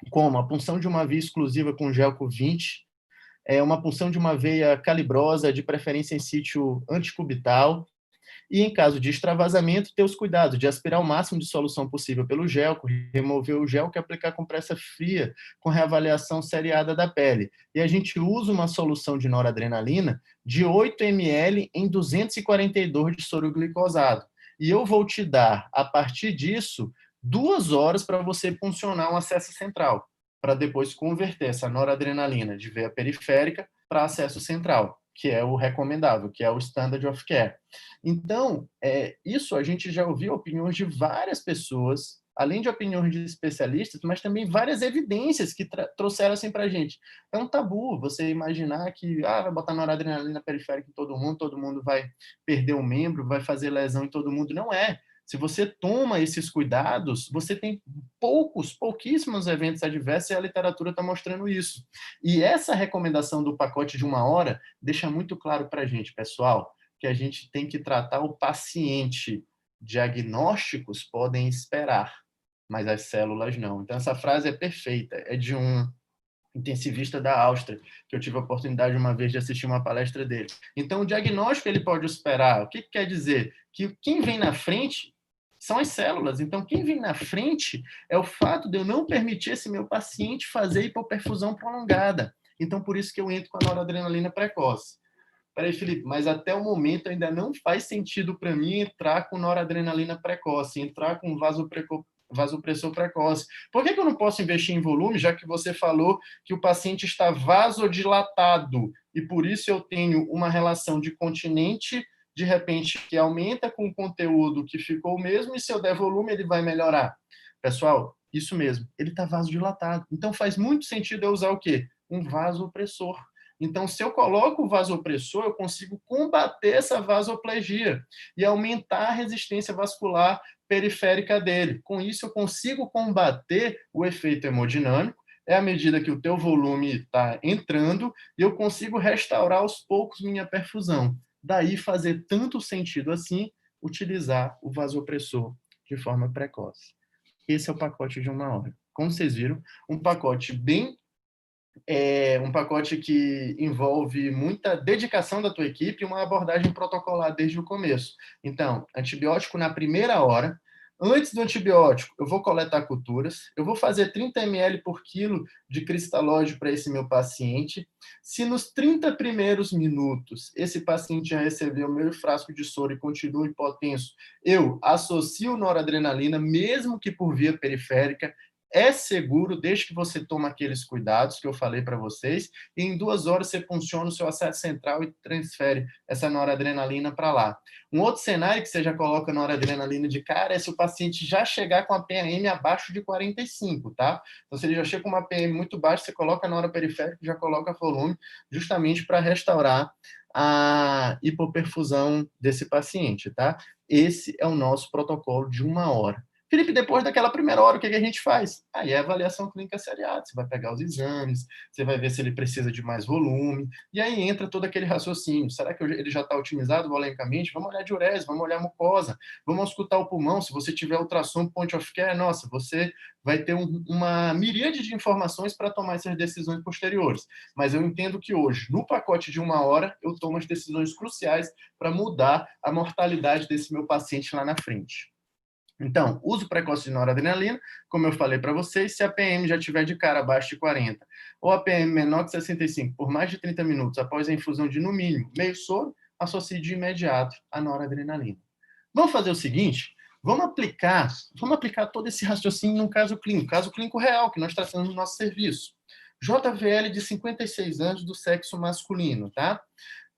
Speaker 2: como a punção de uma via exclusiva com Gelco 20, uma punção de uma veia calibrosa, de preferência em sítio anticubital, e, em caso de extravasamento, ter os cuidados de aspirar o máximo de solução possível pelo gelco, remover o gelco e aplicar compressa fria com reavaliação seriada da pele. E a gente usa uma solução de noradrenalina de 8 ml em 242 de soro glicosado. E eu vou te dar, a partir disso, 2 horas para você funcionar um acesso central, para depois converter essa noradrenalina de veia periférica para acesso central, que é o recomendável, que é o standard of care. Então, isso a gente já ouviu opiniões de várias pessoas, além de opiniões de especialistas, mas também várias evidências que trouxeram assim para a gente. É um tabu você imaginar que vai botar noradrenalina periférica em todo mundo vai perder um membro, vai fazer lesão em todo mundo. Não é. Se você toma esses cuidados, você tem pouquíssimos eventos adversos e a literatura está mostrando isso. E essa recomendação do pacote de 1 hora deixa muito claro para a gente, pessoal, que a gente tem que tratar o paciente. Diagnósticos podem esperar, mas as células não. Então, essa frase é perfeita. É de um intensivista da Áustria, que eu tive a oportunidade uma vez de assistir uma palestra dele. Então, o diagnóstico ele pode esperar. O que quer dizer? Que quem vem na frente são as células. Então, quem vem na frente é o fato de eu não permitir esse meu paciente fazer hipoperfusão prolongada. Então, por isso que eu entro com a noradrenalina precoce. Peraí, Felipe, mas até o momento ainda não faz sentido para mim entrar com noradrenalina precoce, entrar com vasopressor precoce. Por que eu não posso investir em volume, já que você falou que o paciente está vasodilatado e por isso eu tenho uma relação de continente, de repente, que aumenta com o conteúdo que ficou o mesmo e se eu der volume ele vai melhorar? Pessoal, isso mesmo, ele está vasodilatado. Então faz muito sentido eu usar o quê? Um vasopressor. Então, se eu coloco o vasopressor, eu consigo combater essa vasoplegia e aumentar a resistência vascular periférica dele. Com isso, eu consigo combater o efeito hemodinâmico, é à medida que o teu volume está entrando, e eu consigo restaurar aos poucos minha perfusão. Daí fazer tanto sentido assim, utilizar o vasopressor de forma precoce. Esse é o pacote de 1 hora. Como vocês viram, um pacote bem É um pacote que envolve muita dedicação da tua equipe e uma abordagem protocolar desde o começo. Então, antibiótico na primeira hora. Antes do antibiótico, eu vou coletar culturas, eu vou fazer 30 ml por quilo de cristalóide para esse meu paciente. Se nos 30 primeiros minutos esse paciente já recebeu o meu frasco de soro e continua hipotenso, eu associo noradrenalina, mesmo que por via periférica. É seguro, desde que você toma aqueles cuidados que eu falei para vocês, e em 2 horas você funciona o seu acesso central e transfere essa noradrenalina para lá. Um outro cenário que você já coloca noradrenalina de cara é se o paciente já chegar com a PM abaixo de 45, tá? Então, se ele já chega com uma PM muito baixa, você coloca a nora periférica e já coloca volume, justamente para restaurar a hipoperfusão desse paciente, tá? Esse é o nosso protocolo de 1 hora. Felipe, depois daquela primeira hora, o que a gente faz? Aí é a avaliação clínica seriada. Você vai pegar os exames, você vai ver se ele precisa de mais volume, e aí entra todo aquele raciocínio. Será que ele já está otimizado volemicamente? Vamos olhar diurese, vamos olhar mucosa, vamos auscultar o pulmão. Se você tiver ultrassom point of care, nossa, você vai ter uma miríade de informações para tomar essas decisões posteriores. Mas eu entendo que hoje, no pacote de 1 hora, eu tomo as decisões cruciais para mudar a mortalidade desse meu paciente lá na frente. Então, uso precoce de noradrenalina, como eu falei para vocês, se a PM já estiver de cara abaixo de 40 ou a PM menor que 65 por mais de 30 minutos após a infusão de, no mínimo, meio soro, associe de imediato a noradrenalina. Vamos fazer o seguinte, vamos aplicar todo esse raciocínio num caso clínico real, que nós tratamos no nosso serviço. JVL de 56 anos do sexo masculino, tá?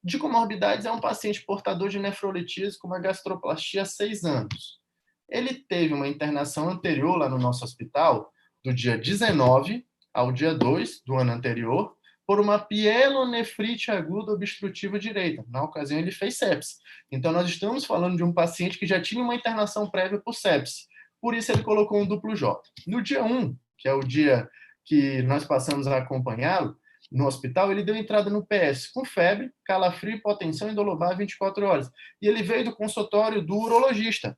Speaker 2: De comorbidades, é um paciente portador de nefrolitise com uma gastroplastia há 6 anos. Ele teve uma internação anterior lá no nosso hospital, do dia 19 ao dia 2 do ano anterior, por uma pielonefrite aguda obstrutiva direita. Na ocasião, ele fez sepse. Então, nós estamos falando de um paciente que já tinha uma internação prévia por sepse. Por isso, ele colocou um duplo J. No dia 1, que é o dia que nós passamos a acompanhá-lo, no hospital, ele deu entrada no PS com febre, calafrio, hipotensão e dor lobar 24 horas. E ele veio do consultório do urologista.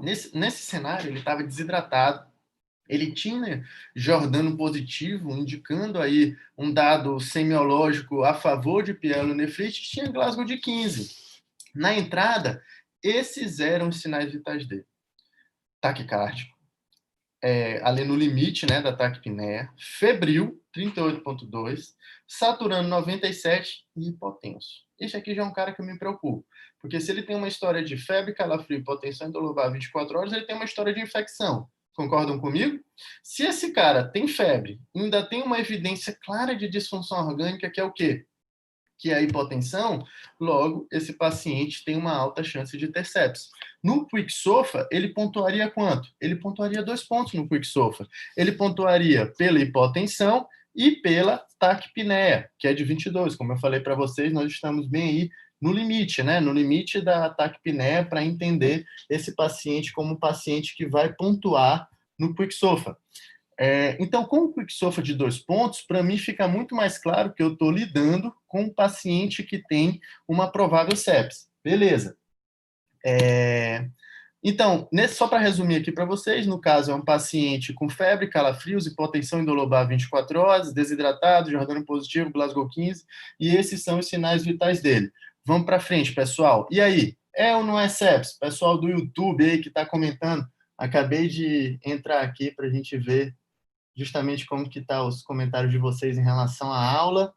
Speaker 2: Nesse cenário, ele estava desidratado, ele tinha Jordano positivo, indicando aí um dado semiológico a favor de pielonefrite, tinha Glasgow de 15. Na entrada, esses eram os sinais vitais dele. Taquicárdico, ali no limite, né, da taquipneia, febril, 38,2, saturando 97 e hipotenso. Esse aqui já é um cara que eu me preocupo, porque se ele tem uma história de febre, calafrio, hipotensão e dor lobar 24 horas, ele tem uma história de infecção. Concordam comigo? Se esse cara tem febre, ainda tem uma evidência clara de disfunção orgânica, que é o quê? Que é a hipotensão, logo, esse paciente tem uma alta chance de ter sepsis. No Quick SOFA, ele pontuaria quanto? Ele pontuaria 2 pontos no Quick SOFA. Ele pontuaria pela hipotensão e pela taquipneia, que é de 22. Como eu falei para vocês, nós estamos bem aí no limite, né? No limite da taquipneia para entender esse paciente como um paciente que vai pontuar no Quick SOFA. Então, com o Quick SOFA de 2 pontos, para mim fica muito mais claro que eu estou lidando com um paciente que tem uma provável sepse. Beleza. Então, só para resumir aqui para vocês, no caso é um paciente com febre, calafrios, hipotensão e dor lobar 24 horas, desidratado, Jordano positivo, Glasgow 15, e esses são os sinais vitais dele. Vamos para frente, pessoal. E aí, é ou não é sepse? Pessoal do YouTube aí que está comentando, acabei de entrar aqui para a gente ver justamente como que tá os comentários de vocês em relação à aula.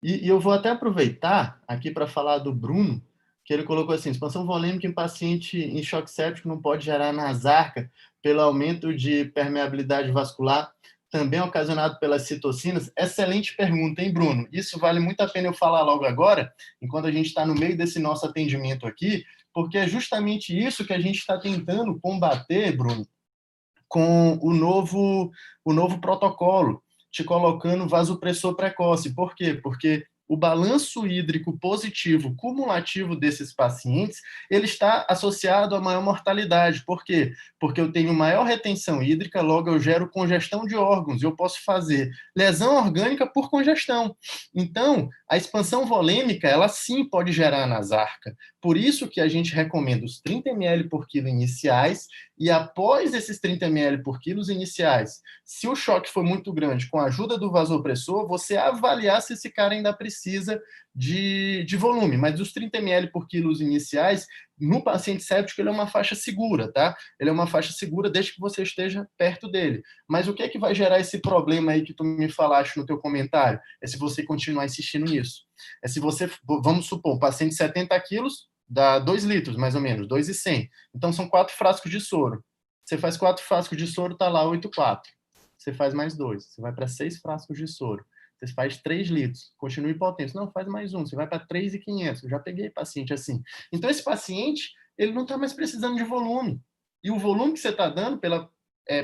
Speaker 2: E eu vou até aproveitar aqui para falar do Bruno, que ele colocou assim, expansão volêmica em paciente em choque séptico não pode gerar nasarca pelo aumento de permeabilidade vascular, também ocasionado pelas citocinas. Excelente pergunta, hein, Bruno? Isso vale muito a pena eu falar logo agora, enquanto a gente está no meio desse nosso atendimento aqui, porque é justamente isso que a gente está tentando combater, Bruno, com o novo protocolo, te colocando vasopressor precoce. Por quê? Porque o balanço hídrico positivo cumulativo desses pacientes, ele está associado a maior mortalidade. Por quê? Porque eu tenho maior retenção hídrica, logo eu gero congestão de órgãos, eu posso fazer lesão orgânica por congestão. Então, a expansão volêmica, ela sim pode gerar nasarca, Por isso que a gente recomenda os 30 ml por quilo iniciais, e após esses 30 ml por quilo iniciais, se o choque for muito grande, com a ajuda do vasopressor, você avaliar se esse cara ainda precisa de volume. Mas os 30 ml por quilo iniciais, no paciente séptico, ele é uma faixa segura, tá? Ele é uma faixa segura desde que você esteja perto dele. Mas o que é que vai gerar esse problema aí que tu me falaste no teu comentário? É se você continuar insistindo nisso. É se você, vamos supor, paciente de 70 quilos, dá 2 litros, mais ou menos, 2,100. Então, são 4 frascos de soro. Você faz 4 frascos de soro, tá lá 8,4. Você faz mais 2. Você vai para 6 frascos de soro. Você faz 3 litros. Continua hipotênsico. Não, faz mais um. Você vai para 3.500. Eu já peguei paciente assim. Então, esse paciente, ele não está mais precisando de volume. E o volume que você está dando pela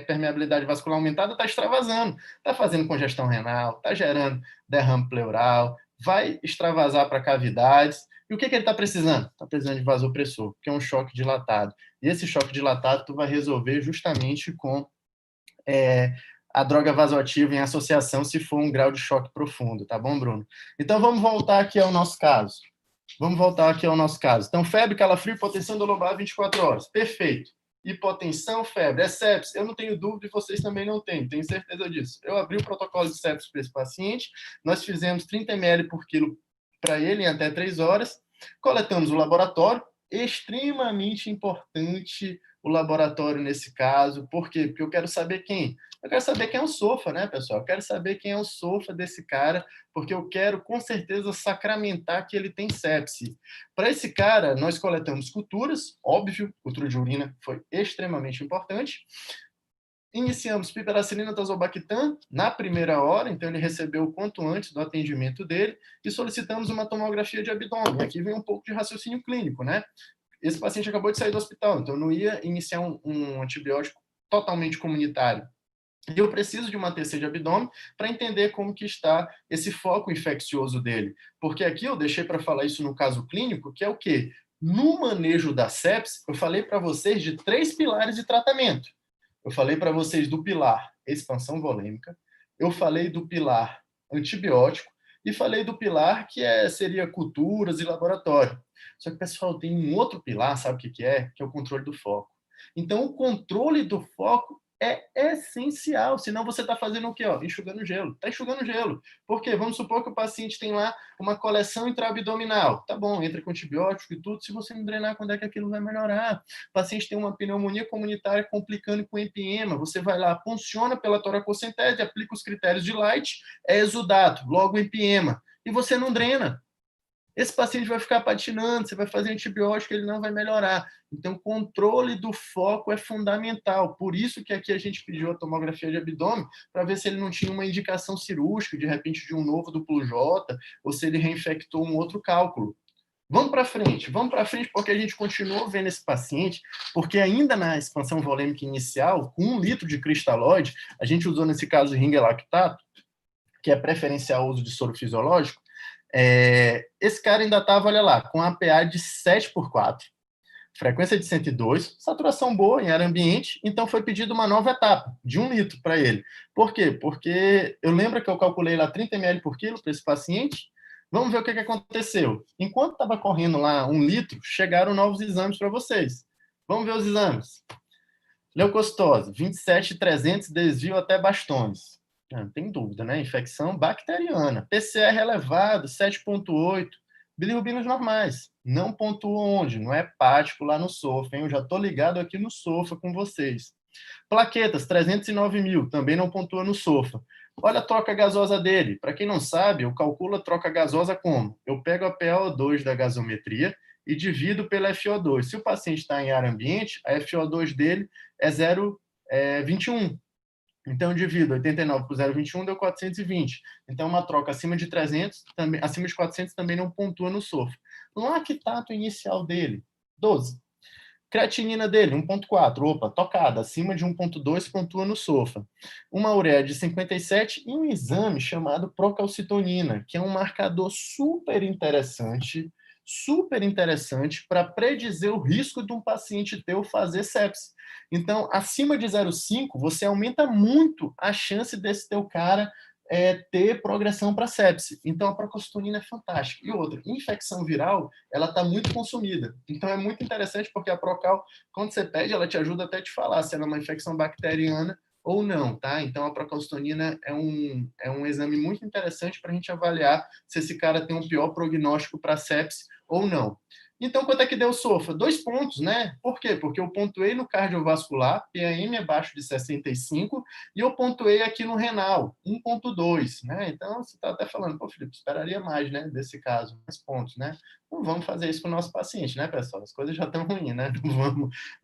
Speaker 2: permeabilidade vascular aumentada está extravasando. Está fazendo congestão renal, está gerando derrame pleural, vai extravasar para cavidades. E o que ele está precisando? Está precisando de vasopressor, que é um choque dilatado. E esse choque dilatado tu vai resolver justamente com a droga vasoativa em associação, se for um grau de choque profundo, tá bom, Bruno? Então, vamos voltar aqui ao nosso caso. Então, febre, calafrio, hipotensão do lobar 24 horas. Perfeito. Hipotensão, febre, é sepsis. Eu não tenho dúvida e vocês também não têm, tenho certeza disso. Eu abri o protocolo de sepsis para esse paciente, nós fizemos 30 ml por quilo para ele em até 3 horas, coletamos o laboratório, extremamente importante o laboratório nesse caso. Por quê? Porque eu quero saber quem. Eu quero saber quem é o SOFA, né, pessoal? Eu quero saber quem é o SOFA desse cara, porque eu quero, com certeza, sacramentar que ele tem sepse. Para esse cara, nós coletamos culturas, óbvio, cultura de urina foi extremamente importante. Iniciamos piperacilina tazobactam na primeira hora, então ele recebeu o quanto antes do atendimento dele, e solicitamos uma tomografia de abdômen. Aqui vem um pouco de raciocínio clínico, né? Esse paciente acabou de sair do hospital, então eu não ia iniciar um antibiótico totalmente comunitário. E eu preciso de uma TC de abdômen para entender como que está esse foco infeccioso dele. Porque aqui eu deixei para falar isso no caso clínico, que é o quê? No manejo da sepsis, eu falei para vocês de 3 pilares de tratamento. Eu falei para vocês do pilar expansão volêmica, eu falei do pilar antibiótico e falei do pilar que seria culturas e laboratório. Só que, pessoal, tem um outro pilar, sabe o que é? Que é o controle do foco. Então, o controle do foco é essencial, senão você está fazendo o quê? Enxugando gelo. Está enxugando gelo. Por quê? Vamos supor que o paciente tem lá uma coleção intraabdominal. Tá bom, entra com antibiótico e tudo. Se você não drenar, quando é que aquilo vai melhorar? O paciente tem uma pneumonia comunitária complicando com empiema. Você vai lá, funciona pela toracocentese, aplica os critérios de Light, é exudato, logo empiema. E você não drena. Esse paciente vai ficar patinando, você vai fazer antibiótico, ele não vai melhorar. Então, controle do foco é fundamental. Por isso que aqui a gente pediu a tomografia de abdômen, para ver se ele não tinha uma indicação cirúrgica, de repente de um novo duplo J, ou se ele reinfectou um outro cálculo. Vamos para frente, porque a gente continuou vendo esse paciente, porque ainda na expansão volêmica inicial, com 1 litro de cristalóide, a gente usou nesse caso ringelactato, que é preferencial o uso de soro fisiológico. Esse cara ainda estava, olha lá, com APA de 7/4, frequência de 102, saturação boa em ar ambiente, então foi pedido uma nova etapa, de 1 litro para ele. Por quê? Porque eu lembro que eu calculei lá 30 ml por quilo para esse paciente. Vamos ver o que aconteceu. Enquanto estava correndo lá 1 litro, chegaram novos exames para vocês. Vamos ver os exames. Leucocitose, 27.300, desvio até bastões. Não tem dúvida, né? Infecção bacteriana. PCR elevado, 7,8. Bilirrubinos normais. Não pontua onde? No hepático, lá no SOFA, hein? Eu já estou ligado aqui no SOFA com vocês. Plaquetas, 309 mil. Também não pontua no SOFA. Olha a troca gasosa dele. Para quem não sabe, eu calculo a troca gasosa como? Eu pego a PaO2 da gasometria e divido pela FO2. Se o paciente está em ar ambiente, a FO2 dele é 0,21. Então, eu divido 89 por 0,21, deu 420. Então, uma troca acima de 300, também, acima de 400 também não pontua no SOFA. Lactato inicial dele, 12. Creatinina dele, 1,4. Opa, tocada. Acima de 1,2 pontua no SOFA. Uma ureia de 57 e um exame chamado procalcitonina, que é um marcador super interessante para predizer o risco de um paciente teu fazer sepse. Então, acima de 0,5, você aumenta muito a chance desse teu cara ter progressão para sepse. Então, a procalcitonina é fantástica. E outra, infecção viral, ela está muito consumida. Então, é muito interessante porque a Procal, quando você pede, ela te ajuda até a te falar se ela é uma infecção bacteriana ou não, tá? Então, a procalcitonina é um exame muito interessante para a gente avaliar se esse cara tem um pior prognóstico para sepse ou não. Então, quanto é que deu SOFA? 2 pontos, né? Por quê? Porque eu pontuei no cardiovascular, PAM abaixo de 65, e eu pontuei aqui no renal, 1,2, né? Então, você está até falando, pô, Felipe, esperaria mais, né, desse caso, mais pontos, né? Não vamos fazer isso com o nosso paciente, né, pessoal? As coisas já estão ruins, né?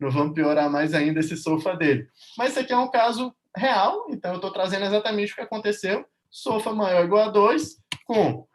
Speaker 2: Não vamos piorar mais ainda esse SOFA dele. Mas esse aqui é um caso real, então eu estou trazendo exatamente o que aconteceu. SOFA maior ou igual a 2, com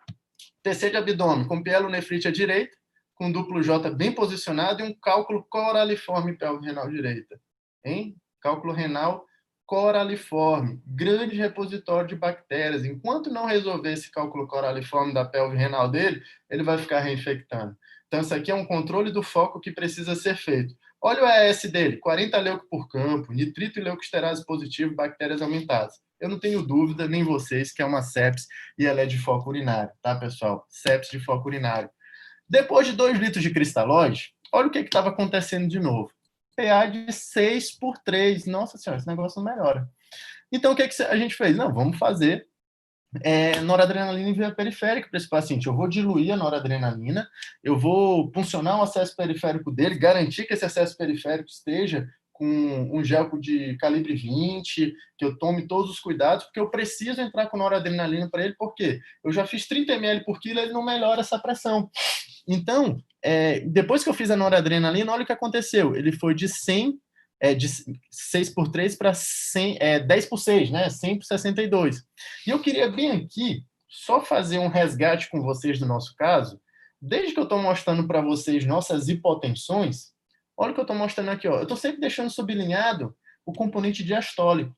Speaker 2: TC de abdômen, com pielonefrite à direita, com duplo J bem posicionado e um cálculo coraliforme pélvico renal direita. Hein? Cálculo renal coraliforme, grande repositório de bactérias. Enquanto não resolver esse cálculo coraliforme da pelve renal dele, ele vai ficar reinfectando. Então, isso aqui é um controle do foco que precisa ser feito. Olha o ES dele, 40 leuco por campo, nitrito e leucosterase positivo, bactérias aumentadas. Eu não tenho dúvida, nem vocês, que é uma sepse e ela é de foco urinário, tá, pessoal? Sepse de foco urinário. Depois de 2 litros de cristalóide, olha o que estava acontecendo de novo. PA de 6/3. Nossa senhora, esse negócio não melhora. Então, o que a gente fez? Não, vamos fazer noradrenalina em via periférica para esse paciente. Eu vou diluir a noradrenalina, eu vou puncionar o acesso periférico dele, garantir que esse acesso periférico esteja com um gel de calibre 20, que eu tome todos os cuidados, porque eu preciso entrar com noradrenalina para ele, porque eu já fiz 30 ml por quilo, ele não melhora essa pressão. Então, depois que eu fiz a noradrenalina, olha o que aconteceu. Ele foi de 100, de 6/3 para 10/6, né? 100/62. E eu queria bem aqui só fazer um resgate com vocês do nosso caso. Desde que eu estou mostrando para vocês nossas hipotensões, olha o que eu estou mostrando aqui. Ó. Eu estou sempre deixando sublinhado o componente diastólico.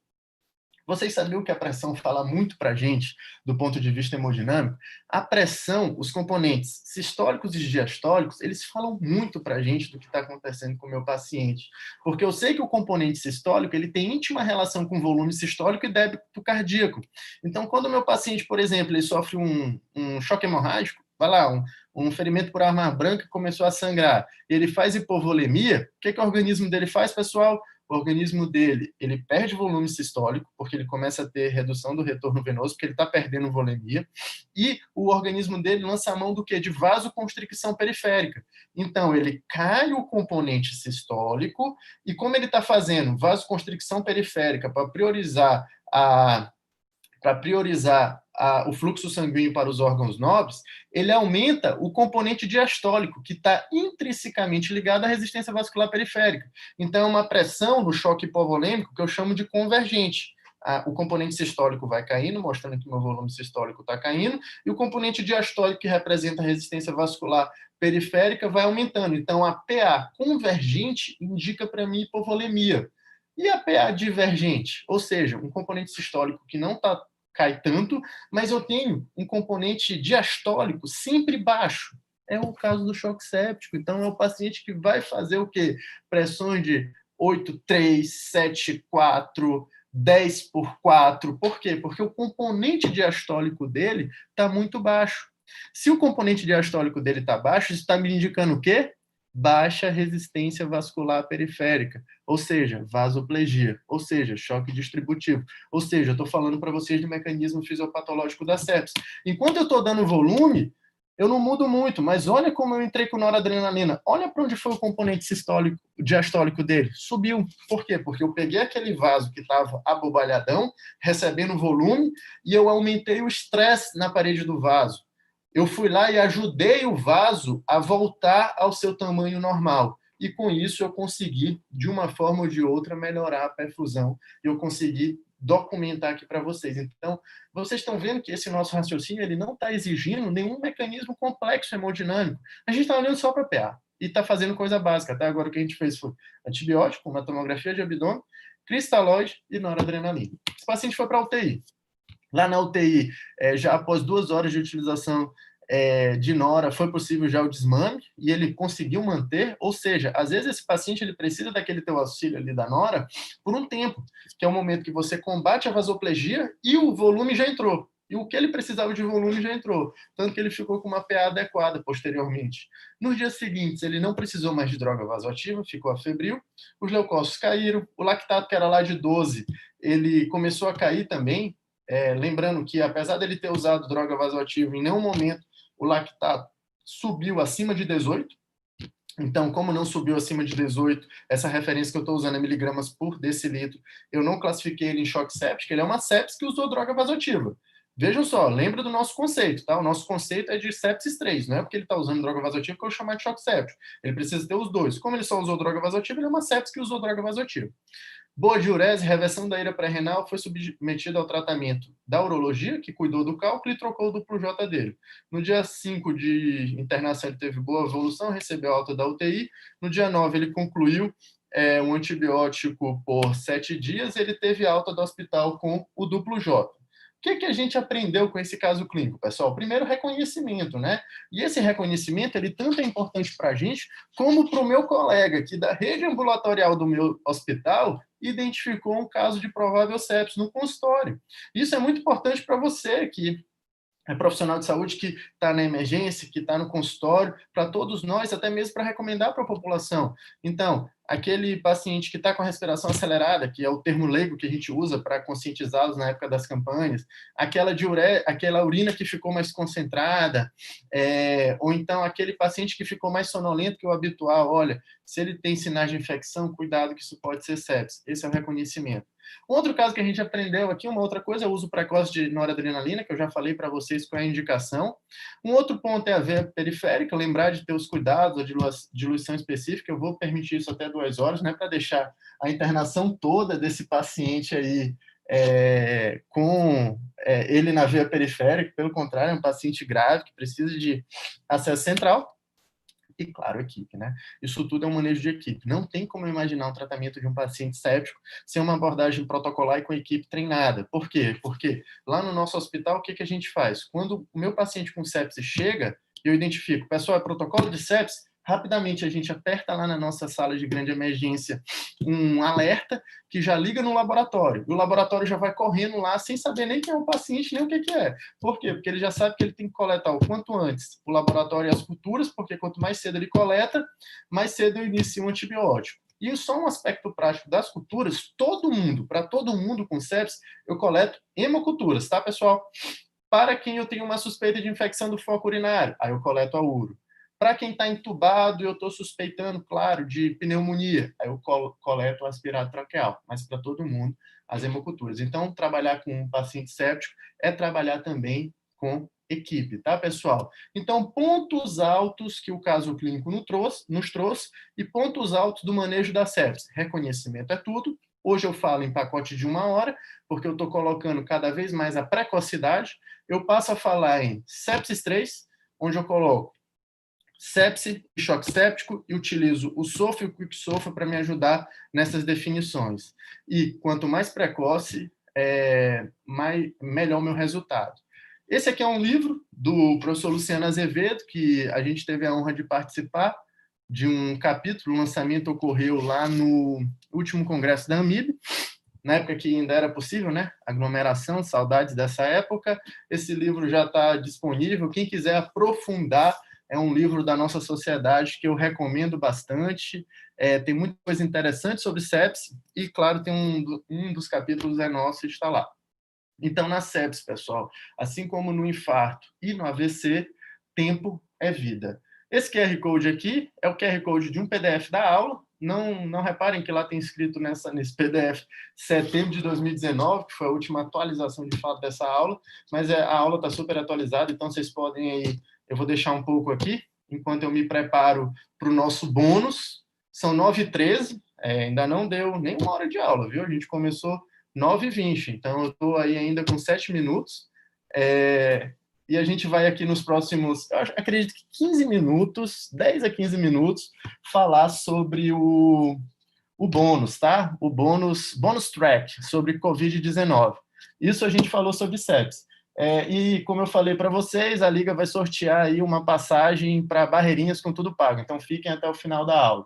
Speaker 2: Vocês sabiam que a pressão fala muito para a gente do ponto de vista hemodinâmico? A pressão, os componentes sistólicos e diastólicos, eles falam muito para a gente do que está acontecendo com o meu paciente. Porque eu sei que o componente sistólico ele tem íntima relação com o volume sistólico e débito cardíaco. Então, quando o meu paciente, por exemplo, ele sofre um choque hemorrágico, vai lá, um ferimento por arma branca que começou a sangrar, ele faz hipovolemia, o que o organismo dele faz, pessoal? O organismo dele, ele perde volume sistólico, porque ele começa a ter redução do retorno venoso, porque ele está perdendo volemia, e o organismo dele lança a mão do quê? De vasoconstricção periférica. Então, ele cai o componente sistólico, e como ele está fazendo vasoconstricção periférica para priorizar o fluxo sanguíneo para os órgãos nobres, ele aumenta o componente diastólico, que está intrinsecamente ligado à resistência vascular periférica. Então, é uma pressão no choque hipovolêmico que eu chamo de convergente. O componente sistólico vai caindo, mostrando que o meu volume sistólico está caindo, e o componente diastólico, que representa a resistência vascular periférica, vai aumentando. Então, a PA convergente indica para mim hipovolemia. E a PA divergente, ou seja, um componente sistólico que não cai tanto, mas eu tenho um componente diastólico sempre baixo. É o caso do choque séptico. Então, é o paciente que vai fazer o quê? Pressões de 8/3, 7/4, 10/4. Por quê? Porque o componente diastólico dele está muito baixo. Se o componente diastólico dele está baixo, isso está me indicando o quê? Baixa resistência vascular periférica, ou seja, vasoplegia, ou seja, choque distributivo. Ou seja, eu estou falando para vocês do mecanismo fisiopatológico da sepse. Enquanto eu estou dando volume, eu não mudo muito, mas olha como eu entrei com noradrenalina. Olha para onde foi o componente sistólico, diastólico dele. Subiu. Por quê? Porque eu peguei aquele vaso que estava abobalhadão, recebendo volume, e eu aumentei o estresse na parede do vaso. Eu fui lá e ajudei o vaso a voltar ao seu tamanho normal. E com isso eu consegui, de uma forma ou de outra, melhorar a perfusão. Eu consegui documentar aqui para vocês. Então, vocês estão vendo que esse nosso raciocínio ele não está exigindo nenhum mecanismo complexo hemodinâmico. A gente está olhando só para PA e está fazendo coisa básica. Até agora o que a gente fez foi antibiótico, uma tomografia de abdômen, cristalóide e noradrenalina. Esse paciente foi para a UTI. Lá na UTI, já após 2 horas de utilização de nora, foi possível já o desmame e ele conseguiu manter, ou seja, às vezes esse paciente ele precisa daquele teu auxílio ali da nora por um tempo, que é o momento que você combate a vasoplegia e o volume já entrou. E o que ele precisava de volume já entrou, tanto que ele ficou com uma PA adequada posteriormente. Nos dias seguintes, ele não precisou mais de droga vasoativa, ficou afebril, os leucócitos caíram, o lactato, que era lá de 12, ele começou a cair também, lembrando que, apesar dele ter usado droga vasoativa, em nenhum momento o lactato subiu acima de 18. Então, como não subiu acima de 18, essa referência que eu estou usando é miligramas por decilitro, eu não classifiquei ele em choque séptico, ele é uma sepsis que usou droga vasoativa. Vejam só, lembra do nosso conceito, tá? O nosso conceito é de sepsis 3, não é porque ele está usando droga vasoativa que eu vou chamar de choque séptico. Ele precisa ter os dois. Como ele só usou droga vasoativa, ele é uma sepsis que usou droga vasoativa. Boa diurese, reversão da ira pré-renal, foi submetido ao tratamento da urologia, que cuidou do cálculo e trocou o duplo J dele. No dia 5 de internação, ele teve boa evolução, recebeu alta da UTI. No dia 9, ele concluiu um antibiótico por 7 dias, ele teve alta do hospital com o duplo J. O que a gente aprendeu com esse caso clínico, pessoal? Primeiro, reconhecimento, né? E esse reconhecimento, ele tanto é importante para a gente, como para o meu colega, que da rede ambulatorial do meu hospital, identificou um caso de provável sepsis no consultório. Isso é muito importante para você, que é profissional de saúde, que está na emergência, que está no consultório, para todos nós, até mesmo para recomendar para a população. Então, aquele paciente que está com a respiração acelerada, que é o termo leigo que a gente usa para conscientizá-los na época das campanhas, aquela urina que ficou mais concentrada, ou então aquele paciente que ficou mais sonolento que o habitual, olha, se ele tem sinais de infecção, cuidado que isso pode ser sepsis. Esse é o reconhecimento. Um outro caso que a gente aprendeu aqui, uma outra coisa, é o uso precoce de noradrenalina, que eu já falei para vocês qual é a indicação. Um outro ponto é a veia periférica, lembrar de ter os cuidados, a diluição específica. Eu vou permitir isso até 2 horas, né, para deixar a internação toda desse paciente aí com ele na veia periférica. Pelo contrário, é um paciente grave que precisa de acesso central. E, claro, equipe, né? Isso tudo é um manejo de equipe. Não tem como imaginar um tratamento de um paciente séptico sem uma abordagem protocolar e com a equipe treinada. Por quê? Porque lá no nosso hospital, o que a gente faz? Quando o meu paciente com sepsis chega, eu identifico, pessoal, é protocolo de sepsis? Rapidamente a gente aperta lá na nossa sala de grande emergência um alerta que já liga no laboratório. E o laboratório já vai correndo lá sem saber nem quem é o paciente, nem o que é. Por quê? Porque ele já sabe que ele tem que coletar o quanto antes o laboratório e as culturas, porque quanto mais cedo ele coleta, mais cedo eu inicio um antibiótico. E só um aspecto prático das culturas, para todo mundo com sepsis, eu coleto hemoculturas, tá, pessoal? Para quem eu tenho uma suspeita de infecção do foco urinário, aí eu coleto a uro. Para quem está entubado, eu estou suspeitando, claro, de pneumonia, aí eu coleto o aspirado traqueal, mas para todo mundo, as hemoculturas. Então, trabalhar com um paciente séptico é trabalhar também com equipe, tá, pessoal? Então, pontos altos que o caso clínico nos trouxe e pontos altos do manejo da sepsis. Reconhecimento é tudo. Hoje eu falo em pacote de 1 hora, porque eu estou colocando cada vez mais a precocidade. Eu passo a falar em sepsis 3, onde eu coloco sepse e choque séptico e utilizo o SOFA e o QuickSOFA para me ajudar nessas definições. E quanto mais precoce, melhor o meu resultado. Esse aqui é um livro do professor Luciano Azevedo, que a gente teve a honra de participar de um capítulo. O lançamento ocorreu lá no último congresso da AMIB, na época que ainda era possível, né? Aglomeração, saudades dessa época. Esse livro já está disponível. Quem quiser aprofundar, é um livro da nossa sociedade que eu recomendo bastante. Tem muita coisa interessante sobre sepsis e, claro, tem um dos capítulos é nosso e está lá. Então, na sepsis, pessoal, assim como no infarto e no AVC, tempo é vida. Esse QR Code aqui é o QR Code de um PDF da aula. Não reparem que lá tem escrito nesse PDF setembro de 2019, que foi a última atualização de fato dessa aula, mas a aula está super atualizada, então vocês podem aí, eu vou deixar um pouco aqui, enquanto eu me preparo para o nosso bônus. São 9h13, ainda não deu nem 1 hora de aula, viu? A gente começou 9h20, então eu estou aí ainda com 7 minutos, e a gente vai aqui nos próximos, eu acredito que 15 minutos, 10 a 15 minutos, falar sobre o bônus, tá? O bônus track, sobre Covid-19. Isso a gente falou sobre sepsis. E, como eu falei para vocês, a Liga vai sortear aí uma passagem para Barreirinhas com tudo pago. Então, fiquem até o final da aula.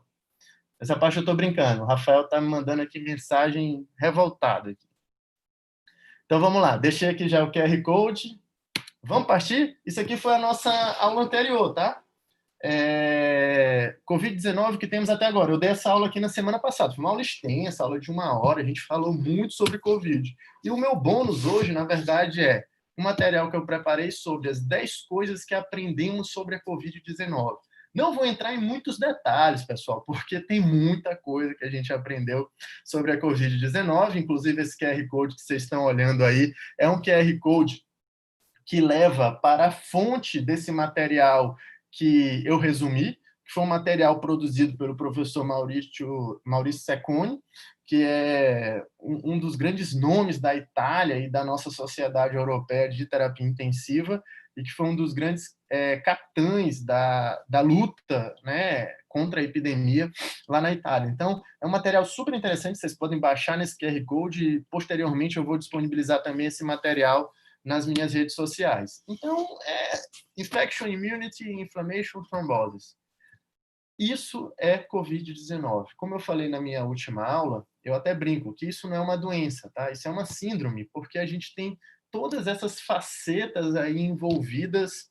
Speaker 2: Essa parte eu estou brincando. O Rafael está me mandando aqui mensagem revoltada. Então, vamos lá. Deixei aqui já o QR Code. Vamos partir? Isso aqui foi a nossa aula anterior, tá? Covid-19 que temos até agora. Eu dei essa aula aqui na semana passada. Foi uma aula extensa, aula de 1 hora. A gente falou muito sobre Covid. E o meu bônus hoje, na verdade, é um material que eu preparei sobre as 10 coisas que aprendemos sobre a Covid-19. Não vou entrar em muitos detalhes, pessoal, porque tem muita coisa que a gente aprendeu sobre a Covid-19. Inclusive, esse QR Code que vocês estão olhando aí é um QR Code que leva para a fonte desse material que eu resumi, que foi um material produzido pelo professor Maurício Cecconi, que é um dos grandes nomes da Itália e da nossa sociedade europeia de terapia intensiva, e que foi um dos grandes capitães da luta, né, contra a epidemia lá na Itália. Então, é um material super interessante, vocês podem baixar nesse QR Code, e posteriormente eu vou disponibilizar também esse material nas minhas redes sociais. Então, Infection Immunity, Inflammation, Thrombosis. Isso é Covid-19. Como eu falei na minha última aula, eu até brinco que isso não é uma doença, tá? Isso é uma síndrome, porque a gente tem todas essas facetas aí envolvidas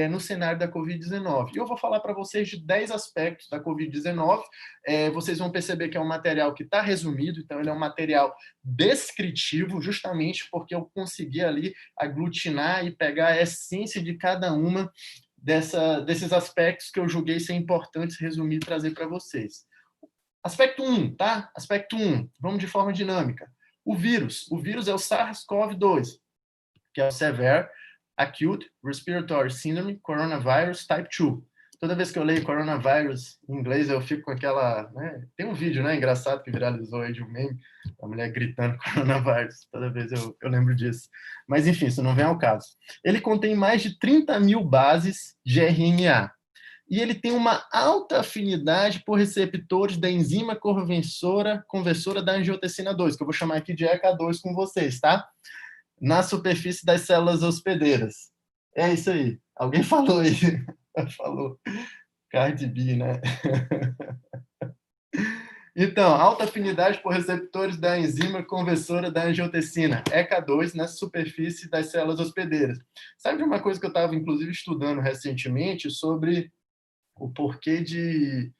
Speaker 2: no cenário da Covid-19. E eu vou falar para vocês de 10 aspectos da Covid-19. Vocês vão perceber que é um material que está resumido, então ele é um material descritivo, justamente porque eu consegui ali aglutinar e pegar a essência de cada uma desses aspectos que eu julguei ser importantes resumir e trazer para vocês. Aspecto 1, tá? Aspecto 1, vamos de forma dinâmica. O vírus é o SARS-CoV-2, que é o Severe Acute Respiratory Syndrome Coronavirus Type 2. Toda vez que eu leio coronavírus em inglês, eu fico com aquela... Né? Tem um vídeo, né, engraçado que viralizou aí de um meme, a mulher gritando coronavírus. Toda vez eu lembro disso. Mas, enfim, isso não vem ao caso. Ele contém mais de 30 mil bases de RNA. E ele tem uma alta afinidade por receptores da enzima conversora da angiotensina 2, que eu vou chamar aqui de ECA2 com vocês, tá? Na superfície das células hospedeiras. É isso aí. Alguém falou aí. Falou. Cardi B, né? Então, alta afinidade por receptores da enzima conversora da angiotensina, ECA2, na superfície das células hospedeiras. Sabe de uma coisa que eu estava, inclusive, estudando recentemente sobre o porquê de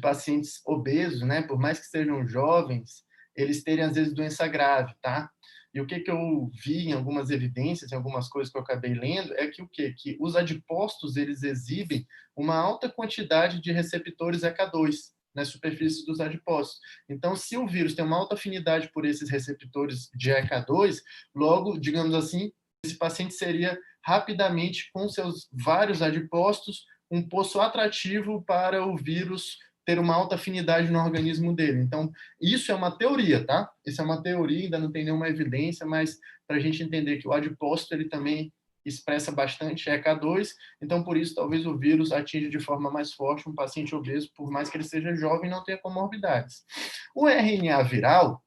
Speaker 2: pacientes obesos, né? Por mais que sejam jovens, eles terem, às vezes, doença grave, tá? E o que eu vi em algumas evidências, em algumas coisas que eu acabei lendo, é que o quê? Que os adipócitos, eles exibem uma alta quantidade de receptores ECA2 nas superfícies dos adipócitos. Então, se o vírus tem uma alta afinidade por esses receptores de ECA2, logo, digamos assim, esse paciente seria rapidamente, com seus vários adipócitos, um poço atrativo para o vírus ter uma alta afinidade no organismo dele. Então, isso é uma teoria, tá? Isso é uma teoria, ainda não tem nenhuma evidência, mas para a gente entender que o adipócito, ele também expressa bastante ECA2, então, por isso, talvez o vírus atinja de forma mais forte um paciente obeso, por mais que ele seja jovem e não tenha comorbidades. O RNA viral,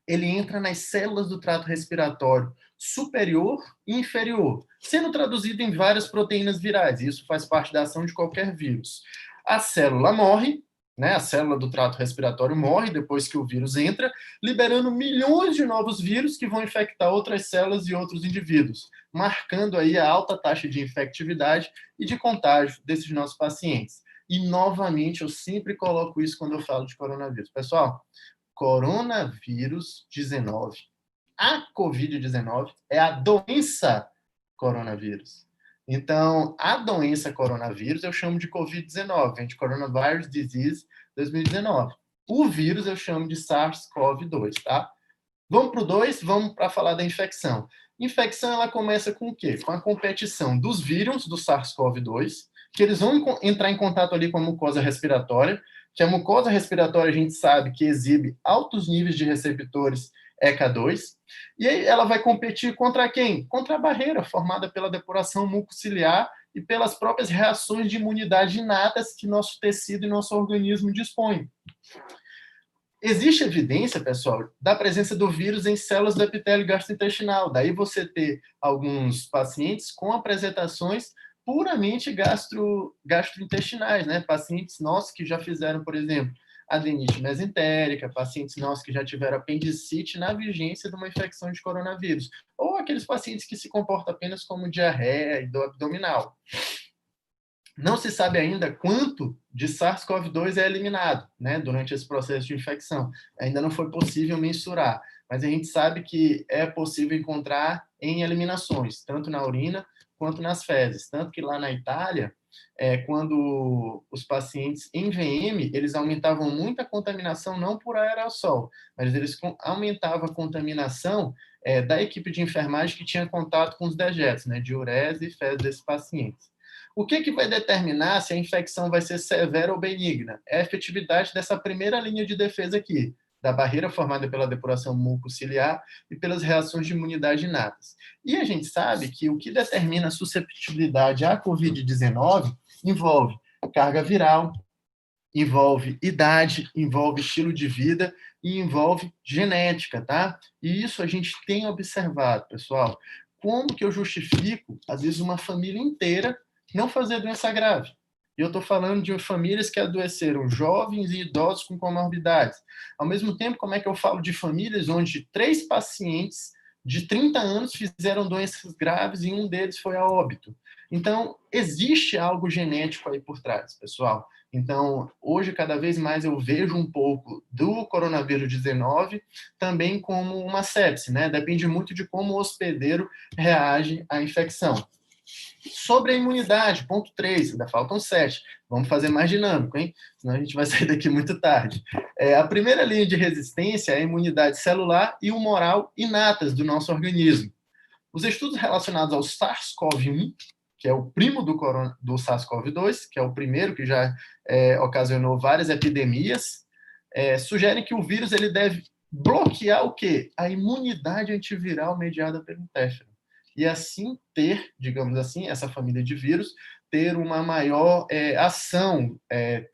Speaker 2: ele entra nas células do trato respiratório superior e inferior, sendo traduzido em várias proteínas virais. Isso faz parte da ação de qualquer vírus. A célula morre, né? A célula do trato respiratório morre depois que o vírus entra, liberando milhões de novos vírus que vão infectar outras células e outros indivíduos, marcando aí a alta taxa de infectividade e de contágio desses nossos pacientes. E, novamente, eu sempre coloco isso quando eu falo de coronavírus. Pessoal, coronavírus 19. A Covid-19 é a doença coronavírus. Então, a doença coronavírus eu chamo de Covid-19, vem de Coronavirus Disease 2019. O vírus eu chamo de SARS-CoV-2, tá? Vamos para o 2, vamos para falar da infecção. Infecção, ela começa com o quê? Com a competição dos vírus do SARS-CoV-2, que eles vão entrar em contato ali com a mucosa respiratória, que a mucosa respiratória a gente sabe que exibe altos níveis de receptores ECA2, e aí ela vai competir contra quem? Contra a barreira formada pela depuração mucociliar e pelas próprias reações de imunidade inatas que nosso tecido e nosso organismo dispõem. Existe evidência, pessoal, da presença do vírus em células do epitélio gastrointestinal. Daí você ter alguns pacientes com apresentações puramente gastrointestinais, né? Pacientes nossos que já fizeram, por exemplo, adenite mesentérica, pacientes nossos que já tiveram apendicite na vigência de uma infecção de coronavírus, ou aqueles pacientes que se comportam apenas como diarreia e dor abdominal. Não se sabe ainda quanto de SARS-CoV-2 é eliminado, né, durante esse processo de infecção. Ainda não foi possível mensurar, mas a gente sabe que é possível encontrar em eliminações, tanto na urina quanto nas fezes. Tanto que lá na Itália, quando os pacientes em VM, eles aumentavam muito a contaminação, não por aerossol, mas eles aumentavam a contaminação da equipe de enfermagem que tinha contato com os dejetos, né, de urese e fezes desses pacientes. O que vai determinar se a infecção vai ser severa ou benigna? É a efetividade dessa primeira linha de defesa aqui, da barreira formada pela depuração mucociliar e pelas reações de imunidade inatas. E a gente sabe que o que determina a susceptibilidade à Covid-19 envolve carga viral, envolve idade, envolve estilo de vida e envolve genética, tá? E isso a gente tem observado, pessoal. Como que eu justifico, às vezes, uma família inteira não fazer doença grave? E eu estou falando de famílias que adoeceram jovens e idosos com comorbidades. Ao mesmo tempo, como é que eu falo de famílias onde 3 pacientes de 30 anos fizeram doenças graves e um deles foi a óbito? Então, existe algo genético aí por trás, pessoal. Então, hoje, cada vez mais eu vejo um pouco do coronavírus 19 também como uma sepse, né? Depende muito de como o hospedeiro reage à infecção. Sobre a imunidade, ponto 3, ainda faltam 7. Vamos fazer mais dinâmico, hein? Senão a gente vai sair daqui muito tarde. A primeira linha de resistência é a imunidade celular e humoral inatas do nosso organismo. Os estudos relacionados ao SARS-CoV-1, que é o primo do SARS-CoV-2, que é o primeiro que já ocasionou várias epidemias, sugerem que o vírus ele deve bloquear o quê? A imunidade antiviral mediada pelo intestino. E assim ter, digamos assim, essa família de vírus, ter uma maior ação,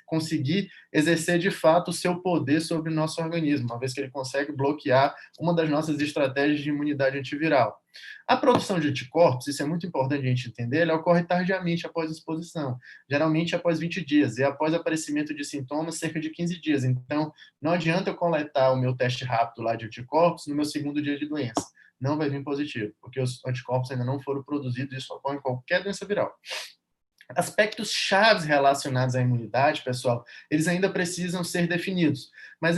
Speaker 2: conseguir exercer de fato o seu poder sobre o nosso organismo, uma vez que ele consegue bloquear uma das nossas estratégias de imunidade antiviral. A produção de anticorpos, isso é muito importante a gente entender, ela ocorre tardiamente após a exposição, geralmente após 20 dias, e após aparecimento de sintomas, cerca de 15 dias. Então, não adianta eu coletar o meu teste rápido lá de anticorpos no meu segundo dia de doença. Não vai vir positivo, porque os anticorpos ainda não foram produzidos, isso ocorre em qualquer doença viral. Aspectos chaves relacionados à imunidade, pessoal, eles ainda precisam ser definidos. Mas,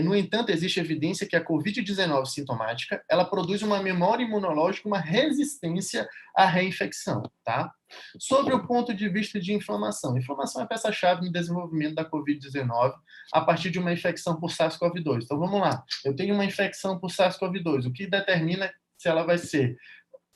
Speaker 2: no entanto, existe evidência que a Covid-19 sintomática, ela produz uma memória imunológica, uma resistência à reinfecção, tá? Sobre o ponto de vista de inflamação. Inflamação é peça-chave no desenvolvimento da Covid-19 a partir de uma infecção por SARS-CoV-2. Então, vamos lá. Eu tenho uma infecção por SARS-CoV-2. O que determina se ela vai ser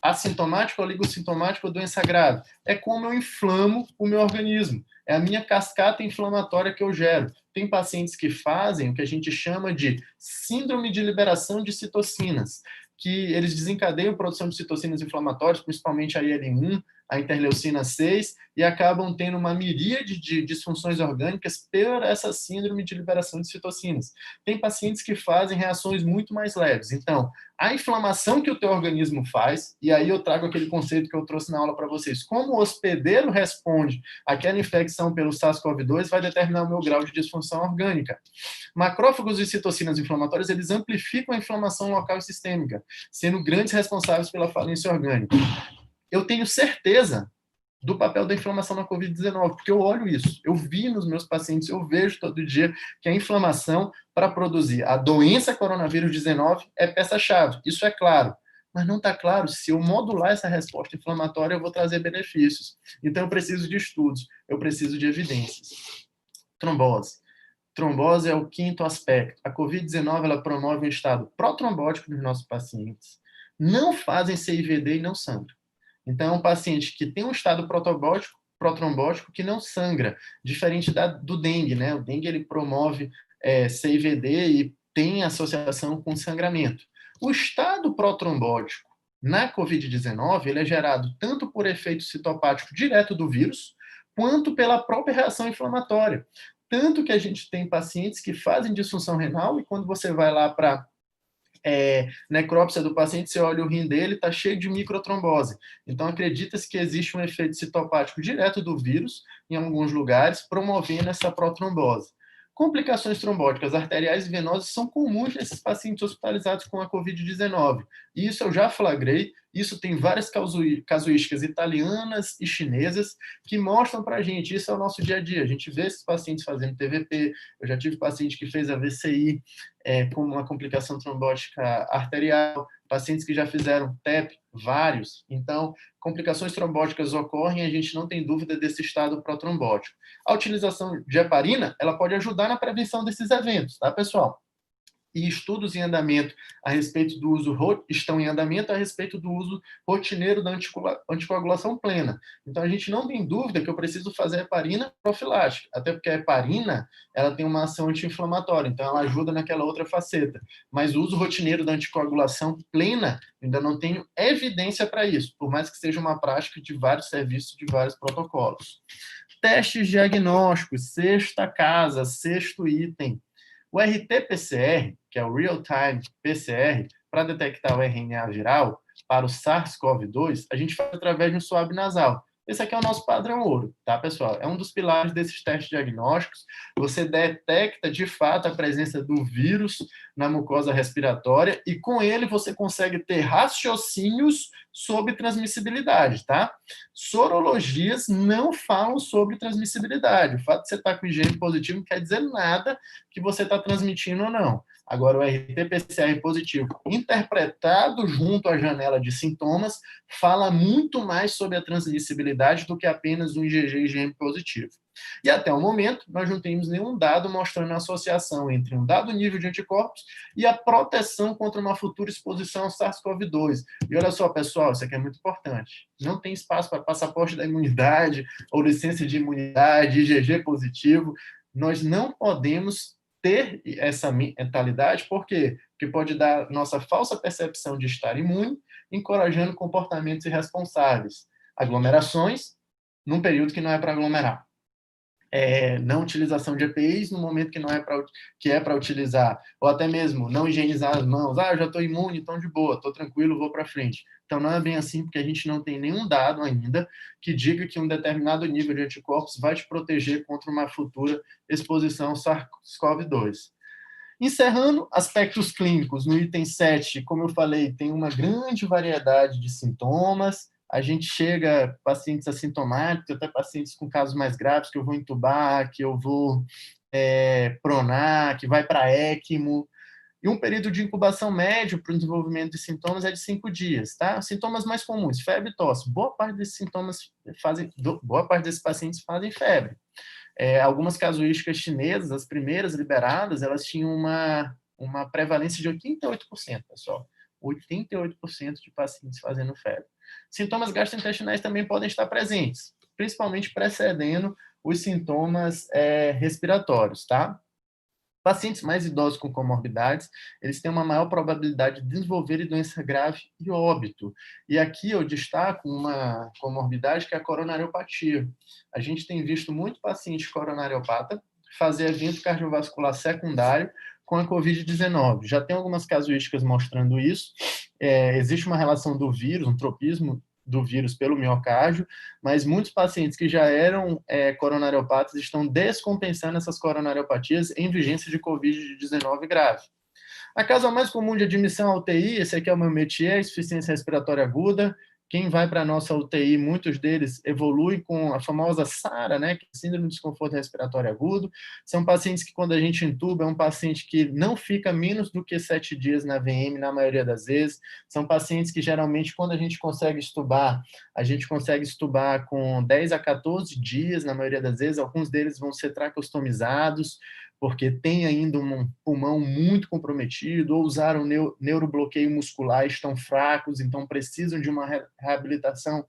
Speaker 2: assintomático, oligossintomático ou doença grave? É como eu inflamo o meu organismo. É a minha cascata inflamatória que eu gero. Tem pacientes que fazem o que a gente chama de síndrome de liberação de citocinas, que eles desencadeiam a produção de citocinas inflamatórias, principalmente a IL-1, a interleucina 6, e acabam tendo uma miríade de disfunções orgânicas por essa síndrome de liberação de citocinas. Tem pacientes que fazem reações muito mais leves. Então, a inflamação que o teu organismo faz, e aí eu trago aquele conceito que eu trouxe na aula para vocês, como o hospedeiro responde àquela infecção pelo SARS-CoV-2 vai determinar o meu grau de disfunção orgânica. Macrófagos e citocinas inflamatórias, eles amplificam a inflamação local e sistêmica, sendo grandes responsáveis pela falência orgânica. Eu tenho certeza do papel da inflamação na Covid-19, porque eu olho isso, eu vi nos meus pacientes, eu vejo todo dia que a inflamação para produzir a doença coronavírus 19 é peça-chave, isso é claro, mas não está claro se eu modular essa resposta inflamatória eu vou trazer benefícios. Então eu preciso de estudos, eu preciso de evidências. Trombose. Trombose é o quinto aspecto. A Covid-19 ela promove um estado protrombótico nos nossos pacientes, não fazem CIVD e não sangram. Então, é um paciente que tem um estado protrombótico que não sangra, diferente do dengue, né? O dengue ele promove CIVD e tem associação com sangramento. O estado protrombótico na Covid-19 ele é gerado tanto por efeito citopático direto do vírus, quanto pela própria reação inflamatória. Tanto que a gente tem pacientes que fazem disfunção renal e quando você vai lá para necrópsia do paciente, você olha o rim dele, está cheio de microtrombose. Então, acredita-se que existe um efeito citopático direto do vírus, em alguns lugares, promovendo essa protrombose. Complicações trombóticas arteriais e venosas são comuns nesses pacientes hospitalizados com a Covid-19. E isso eu já flagrei, isso tem várias casuísticas italianas e chinesas que mostram para a gente, isso é o nosso dia a dia. A gente vê esses pacientes fazendo TVP, eu já tive paciente que fez AVCI, com uma complicação trombótica arterial, pacientes que já fizeram TEP, vários. Então, complicações trombóticas ocorrem e a gente não tem dúvida desse estado protrombótico. A utilização de heparina, ela pode ajudar na prevenção desses eventos, tá, pessoal? E estudos em andamento a respeito do uso estão em andamento a respeito do uso rotineiro da anticoagulação plena. Então a gente não tem dúvida que eu preciso fazer heparina profilática, até porque a heparina ela tem uma ação anti-inflamatória, então ela ajuda naquela outra faceta. Mas o uso rotineiro da anticoagulação plena, ainda não tenho evidência para isso, por mais que seja uma prática de vários serviços, de vários protocolos. Testes diagnósticos, sexta casa, sexto item. O RT-PCR, que é o Real-Time PCR, para detectar o RNA viral para o SARS-CoV-2, a gente faz através de um swab nasal. Esse aqui é o nosso padrão ouro, tá, pessoal? É um dos pilares desses testes diagnósticos. Você detecta, de fato, a presença do vírus na mucosa respiratória e, com ele, você consegue ter raciocínios sobre transmissibilidade, tá? Sorologias não falam sobre transmissibilidade. O fato de você estar com IgM positivo não quer dizer nada que você está transmitindo ou não. Agora, o RT-PCR positivo, interpretado junto à janela de sintomas, fala muito mais sobre a transmissibilidade do que apenas um IgG e IgM positivo. E até o momento, nós não temos nenhum dado mostrando a associação entre um dado nível de anticorpos e a proteção contra uma futura exposição ao SARS-CoV-2. E olha só, pessoal, isso aqui é muito importante. Não tem espaço para passaporte da imunidade ou licença de imunidade, IgG positivo. Nós não podemos ter essa mentalidade, por quê? Porque pode dar nossa falsa percepção de estar imune, encorajando comportamentos irresponsáveis. Aglomerações, num período que não é para aglomerar. Não utilização de EPIs no momento que não é para utilizar, ou até mesmo não higienizar as mãos. Eu já estou imune, então de boa, estou tranquilo, vou para frente. Então não é bem assim, porque a gente não tem nenhum dado ainda que diga que um determinado nível de anticorpos vai te proteger contra uma futura exposição ao SARS-CoV-2. Encerrando, aspectos clínicos. No item 7, como eu falei, tem uma grande variedade de sintomas. A gente chega pacientes assintomáticos, até pacientes com casos mais graves, que eu vou entubar, que eu vou pronar, que vai para ECMO. E um período de incubação médio para o desenvolvimento de sintomas é de 5 dias, tá? Sintomas mais comuns, febre e tosse. Boa parte desses pacientes fazem febre. Algumas casuísticas chinesas, as primeiras liberadas, elas tinham uma prevalência de 88%, pessoal. 88% de pacientes fazendo febre. Sintomas gastrointestinais também podem estar presentes, principalmente precedendo os sintomas respiratórios, tá? Pacientes mais idosos com comorbidades, eles têm uma maior probabilidade de desenvolverem doença grave e óbito. E aqui eu destaco uma comorbidade que é a coronariopatia. A gente tem visto muito paciente coronariopata fazer evento cardiovascular secundário com a Covid-19. Já tem algumas casuísticas mostrando isso. Existe uma relação do vírus, um tropismo do vírus pelo miocárdio, mas muitos pacientes que já eram coronariopatas estão descompensando essas coronariopatias em vigência de Covid-19 grave. A causa mais comum de admissão à UTI, esse aqui é o meu métier, insuficiência respiratória aguda. Quem vai para a nossa UTI, muitos deles evoluem com a famosa SARA, né, que é síndrome de desconforto respiratório agudo. São pacientes que, quando a gente intuba, é um paciente que não fica menos do que 7 dias na VM, na maioria das vezes. São pacientes que, geralmente, quando a gente consegue estubar com 10 a 14 dias, na maioria das vezes. Alguns deles vão ser traqueostomizados, porque tem ainda um pulmão muito comprometido, ou usaram neurobloqueio muscular, estão fracos, então precisam de uma reabilitação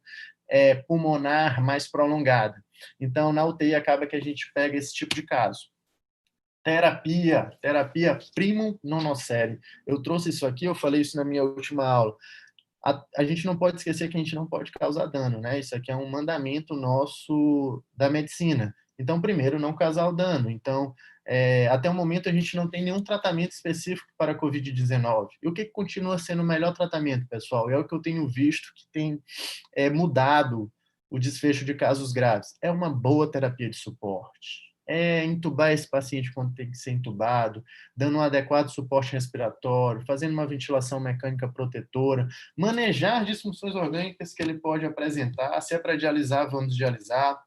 Speaker 2: pulmonar mais prolongada. Então, na UTI, acaba que a gente pega esse tipo de caso. Terapia primum non nocere. Eu trouxe isso aqui, eu falei isso na minha última aula. A gente não pode esquecer que a gente não pode causar dano, né? Isso aqui é um mandamento nosso da medicina. Então, primeiro, não causar o dano. Então, até o momento, a gente não tem nenhum tratamento específico para a Covid-19. E o que continua sendo o melhor tratamento, pessoal? É o que eu tenho visto que tem mudado o desfecho de casos graves. É uma boa terapia de suporte. É entubar esse paciente quando tem que ser entubado, dando um adequado suporte respiratório, fazendo uma ventilação mecânica protetora, manejar disfunções orgânicas que ele pode apresentar. Se é para dialisar, vamos dialisar.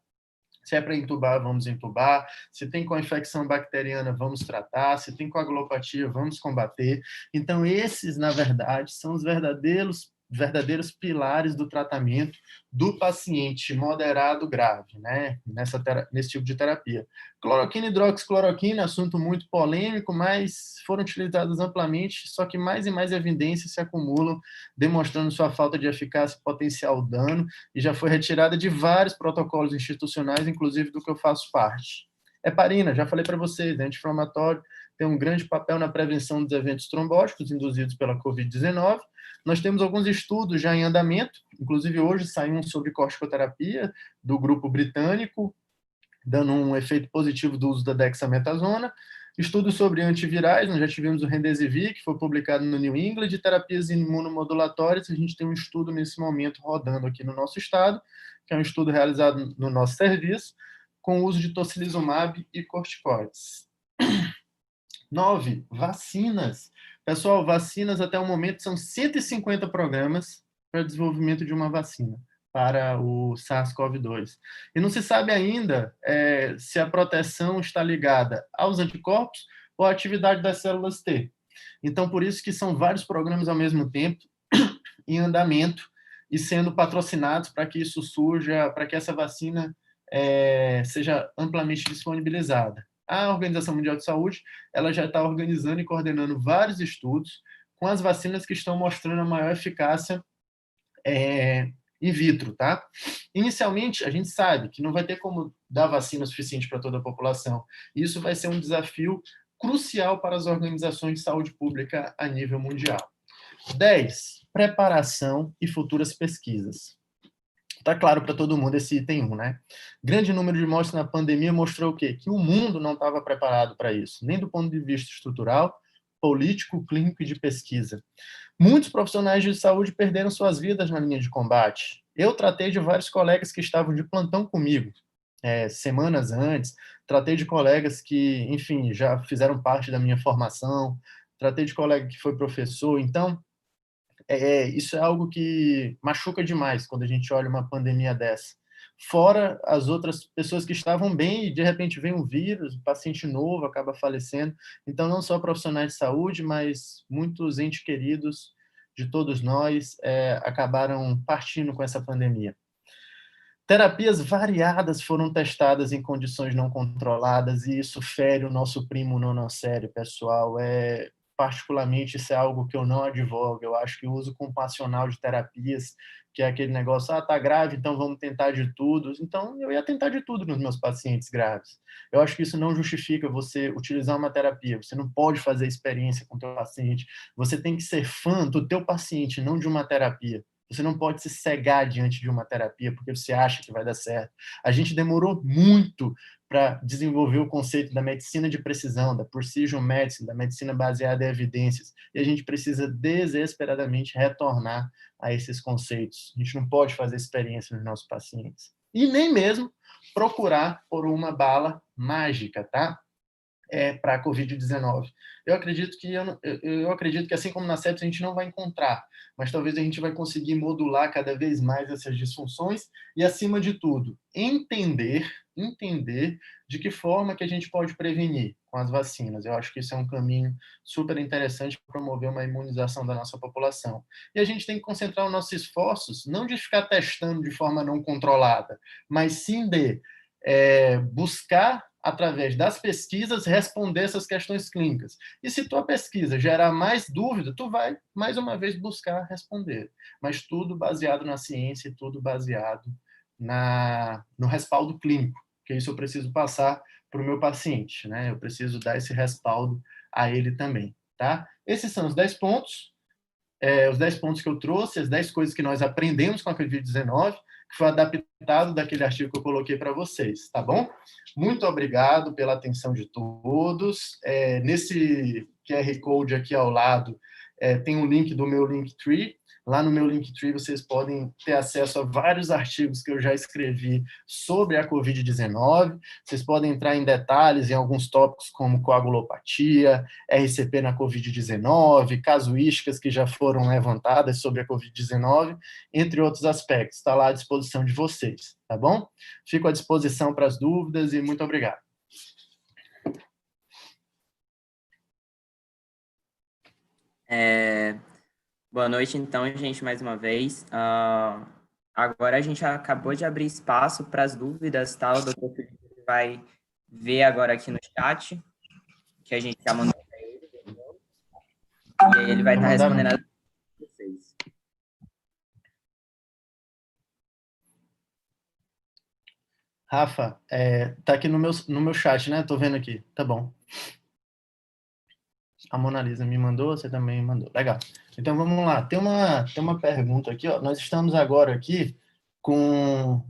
Speaker 2: Se é para entubar, vamos entubar. Se tem infecção bacteriana, vamos tratar. Se tem coagulopatia, vamos combater. Então, esses, na verdade, são os verdadeiros pilares do tratamento do paciente moderado grave, né? Nesse tipo de terapia. Cloroquina e hidroxicloroquina, assunto muito polêmico, mas foram utilizados amplamente, só que mais e mais evidências se acumulam, demonstrando sua falta de eficácia e potencial dano, e já foi retirada de vários protocolos institucionais, inclusive do que eu faço parte. Heparina, já falei para vocês, é anti-inflamatório, tem um grande papel na prevenção dos eventos trombóticos induzidos pela Covid-19. Nós temos alguns estudos já em andamento, inclusive hoje saiu um sobre corticoterapia do grupo britânico, dando um efeito positivo do uso da dexametasona. Estudos sobre antivirais, nós já tivemos o Remdesivir, que foi publicado no New England, de terapias imunomodulatórias, a gente tem um estudo nesse momento rodando aqui no nosso estado, que é um estudo realizado no nosso serviço, com o uso de tocilizumab e corticoides. 9. Vacinas. Pessoal, vacinas até o momento são 150 programas para desenvolvimento de uma vacina para o SARS-CoV-2. E não se sabe ainda se a proteção está ligada aos anticorpos ou à atividade das células T. Então, por isso que são vários programas ao mesmo tempo em andamento e sendo patrocinados para que isso surja, para que essa vacina seja amplamente disponibilizada. A Organização Mundial de Saúde ela já está organizando e coordenando vários estudos com as vacinas que estão mostrando a maior eficácia in vitro, tá? Inicialmente, a gente sabe que não vai ter como dar vacina suficiente para toda a população. Isso vai ser um desafio crucial para as organizações de saúde pública a nível mundial. 10. Preparação e futuras pesquisas. Está claro para todo mundo esse item 1, né? Grande número de mortes na pandemia mostrou o quê? Que o mundo não estava preparado para isso, nem do ponto de vista estrutural, político, clínico e de pesquisa. Muitos profissionais de saúde perderam suas vidas na linha de combate. Eu tratei de vários colegas que estavam de plantão comigo, semanas antes, tratei de colegas que, enfim, já fizeram parte da minha formação, tratei de colega que foi professor, então isso é algo que machuca demais quando a gente olha uma pandemia dessa. Fora as outras pessoas que estavam bem e de repente vem um vírus, um paciente novo acaba falecendo. Então, não só profissionais de saúde, mas muitos entes queridos de todos nós acabaram partindo com essa pandemia. Terapias variadas foram testadas em condições não controladas e isso fere o nosso primo nonossério, pessoal. Particularmente, isso é algo que eu não advogo. Eu acho que o uso compassional de terapias, que é aquele negócio, tá grave, então vamos tentar de tudo. Então, eu ia tentar de tudo nos meus pacientes graves. Eu acho que isso não justifica você utilizar uma terapia. Você não pode fazer experiência com o teu paciente. Você tem que ser fã do teu paciente, não de uma terapia. Você não pode se cegar diante de uma terapia porque você acha que vai dar certo. A gente demorou muito para desenvolver o conceito da medicina de precisão, da precision medicine, da medicina baseada em evidências. E a gente precisa desesperadamente retornar a esses conceitos. A gente não pode fazer experiência nos nossos pacientes. E nem mesmo procurar por uma bala mágica, tá? Para a Covid-19. Eu acredito que, assim como na sepsis, a gente não vai encontrar, mas talvez a gente vai conseguir modular cada vez mais essas disfunções e, acima de tudo, entender de que forma que a gente pode prevenir com as vacinas. Eu acho que isso é um caminho super interessante para promover uma imunização da nossa população. E a gente tem que concentrar os nossos esforços, não de ficar testando de forma não controlada, mas sim de buscar através das pesquisas, responder essas questões clínicas. E se tua pesquisa gerar mais dúvida, tu vai, mais uma vez, buscar responder. Mas tudo baseado na ciência e tudo baseado no respaldo clínico, que isso eu preciso passar para o meu paciente, né? Eu preciso dar esse respaldo a ele também, tá? Esses são os 10 pontos. Os 10 pontos que eu trouxe, as 10 coisas que nós aprendemos com a Covid-19. que foi adaptado daquele artigo que eu coloquei para vocês, tá bom? Muito obrigado pela atenção de todos. Nesse QR Code aqui ao lado, tem um link do meu Linktree. Lá no meu Linktree vocês podem ter acesso a vários artigos que eu já escrevi sobre a Covid-19. Vocês podem entrar em detalhes em alguns tópicos como coagulopatia, RCP na Covid-19, casuísticas que já foram levantadas sobre a Covid-19, entre outros aspectos. Está lá à disposição de vocês, tá bom? Fico à disposição para as dúvidas e muito obrigado.
Speaker 1: Boa noite, então, gente, mais uma vez. Agora a gente acabou de abrir espaço para as dúvidas, tá? O doutor Felipe vai ver agora aqui no chat, que a gente já mandou para ele. E aí ele vai estar respondendo as dúvidas de vocês.
Speaker 2: Rafa, tá aqui no meu chat, né? Tô vendo aqui. Tá bom. A Mona Lisa me mandou, você também mandou. Legal. Então, vamos lá. Tem uma pergunta aqui, ó. Nós estamos agora aqui com...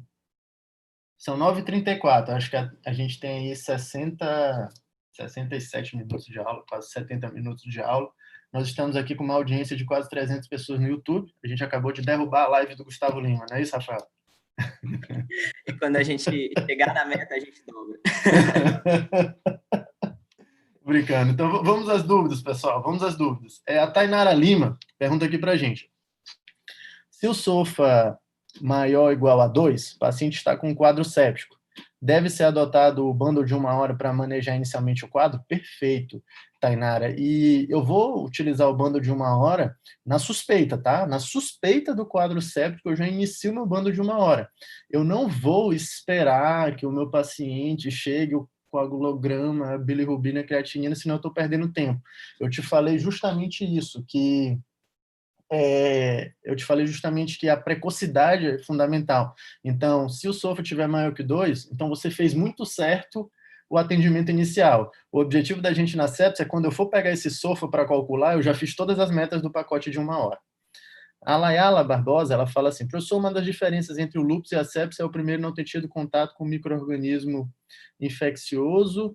Speaker 2: São 9h34. Acho que a gente tem aí 67 minutos de aula, quase 70 minutos de aula. Nós estamos aqui com uma audiência de quase 300 pessoas no YouTube. A gente acabou de derrubar a live do Gustavo Lima, não é isso, Rafael?
Speaker 1: E quando a gente chegar na meta, a gente dobra.
Speaker 2: Brincando. Então, vamos às dúvidas, pessoal. Vamos às dúvidas. A Tainara Lima pergunta aqui para a gente. Se o SOFA maior ou igual a 2, o paciente está com um quadro séptico, deve ser adotado o bundle de 1 hora para manejar inicialmente o quadro? Perfeito, Tainara. E eu vou utilizar o bundle de 1 hora na suspeita, tá? Na suspeita do quadro séptico, eu já inicio meu bundle de 1 hora. Eu não vou esperar que o meu paciente chegue o coagulograma, bilirrubina, creatinina, senão eu estou perdendo tempo. Eu te falei justamente isso, que a precocidade é fundamental. Então, se o SOFA tiver maior que 2, então você fez muito certo o atendimento inicial. O objetivo da gente na sepsis é quando eu for pegar esse SOFA para calcular, eu já fiz todas as metas do pacote de 1 hora. A Layala Barbosa, ela fala assim, professor, uma das diferenças entre o lúpus e a sepsis é o primeiro não ter tido contato com micro-organismo infeccioso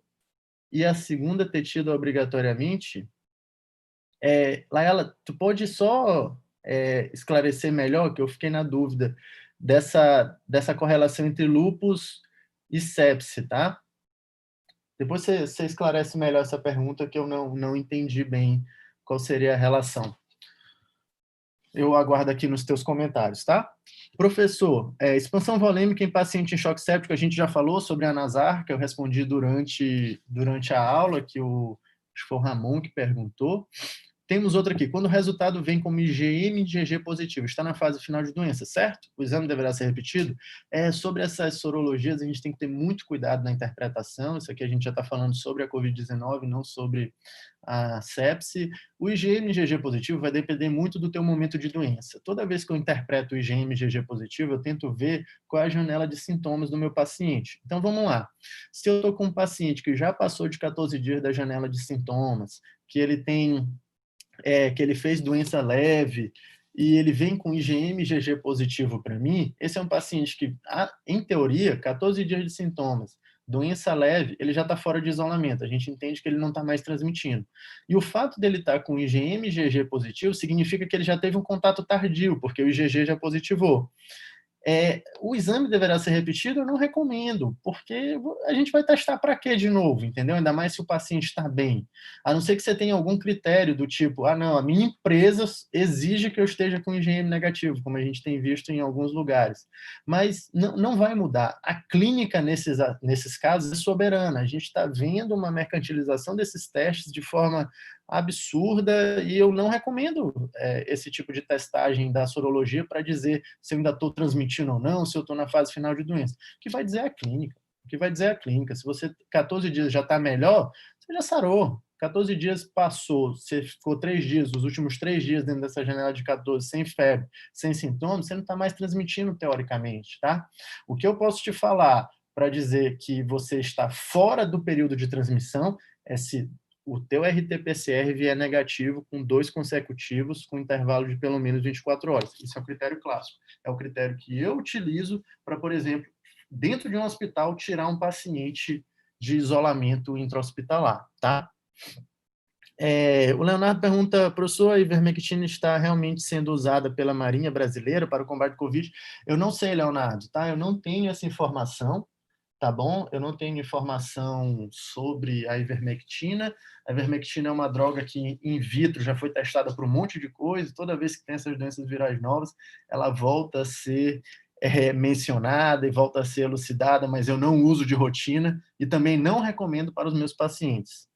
Speaker 2: e a segunda ter tido obrigatoriamente. Layala, tu pode só esclarecer melhor, que eu fiquei na dúvida dessa correlação entre lúpus e sepse, tá? Depois você esclarece melhor essa pergunta, que eu não entendi bem qual seria a relação. Eu aguardo aqui nos teus comentários, tá? Professor, expansão volêmica em paciente em choque séptico, a gente já falou sobre a NASAR, que eu respondi durante a aula, acho que foi o Ramon que perguntou. Temos outra aqui. Quando o resultado vem como IgM e IgG positivo, está na fase final de doença, certo? O exame deverá ser repetido? Sobre essas sorologias, a gente tem que ter muito cuidado na interpretação. Isso aqui a gente já está falando sobre a Covid-19, não sobre a sepse. O IgM e IgG positivo vai depender muito do teu momento de doença. Toda vez que eu interpreto o IgM e IgG positivo, eu tento ver qual é a janela de sintomas do meu paciente. Então, vamos lá. Se eu estou com um paciente que já passou de 14 dias da janela de sintomas, que ele tem... que ele fez doença leve e ele vem com IgM e IgG positivo para mim, esse é um paciente que, em teoria, 14 dias de sintomas, doença leve, ele já está fora de isolamento, a gente entende que ele não está mais transmitindo. E o fato dele estar com IgM e IgG positivo significa que ele já teve um contato tardio, porque o IgG já positivou. O exame deverá ser repetido? Eu não recomendo, porque a gente vai testar para quê de novo, entendeu? Ainda mais se o paciente está bem. A não ser que você tenha algum critério do tipo, não, a minha empresa exige que eu esteja com IgM negativo, como a gente tem visto em alguns lugares. Mas não vai mudar. A clínica, nesses casos, é soberana. A gente está vendo uma mercantilização desses testes de forma absurda e eu não recomendo esse tipo de testagem da sorologia para dizer se eu ainda estou transmitindo ou não, se eu estou na fase final de doença. O que vai dizer é a clínica. O que vai dizer é a clínica. Se você 14 dias já está melhor, você já sarou. 14 dias passou, você ficou 3 dias, os últimos 3 dias dentro dessa janela de 14, sem febre, sem sintomas, você não está mais transmitindo teoricamente, tá? O que eu posso te falar para dizer que você está fora do período de transmissão é se o teu RT-PCR vier negativo com 2 consecutivos, com intervalo de pelo menos 24 horas. Isso é um critério clássico. É o critério que eu utilizo para, por exemplo, dentro de um hospital, tirar um paciente de isolamento intra-hospitalar, tá? O Leonardo pergunta, professor, a ivermectina está realmente sendo usada pela Marinha Brasileira para o combate ao Covid? Eu não sei, Leonardo, tá? Eu não tenho essa informação, tá bom? Eu não tenho informação sobre a ivermectina. A ivermectina é uma droga que, in vitro, já foi testada por um monte de coisa. Toda vez que tem essas doenças virais novas, ela volta a ser mencionada e volta a ser elucidada, mas eu não uso de rotina e também não recomendo para os meus pacientes.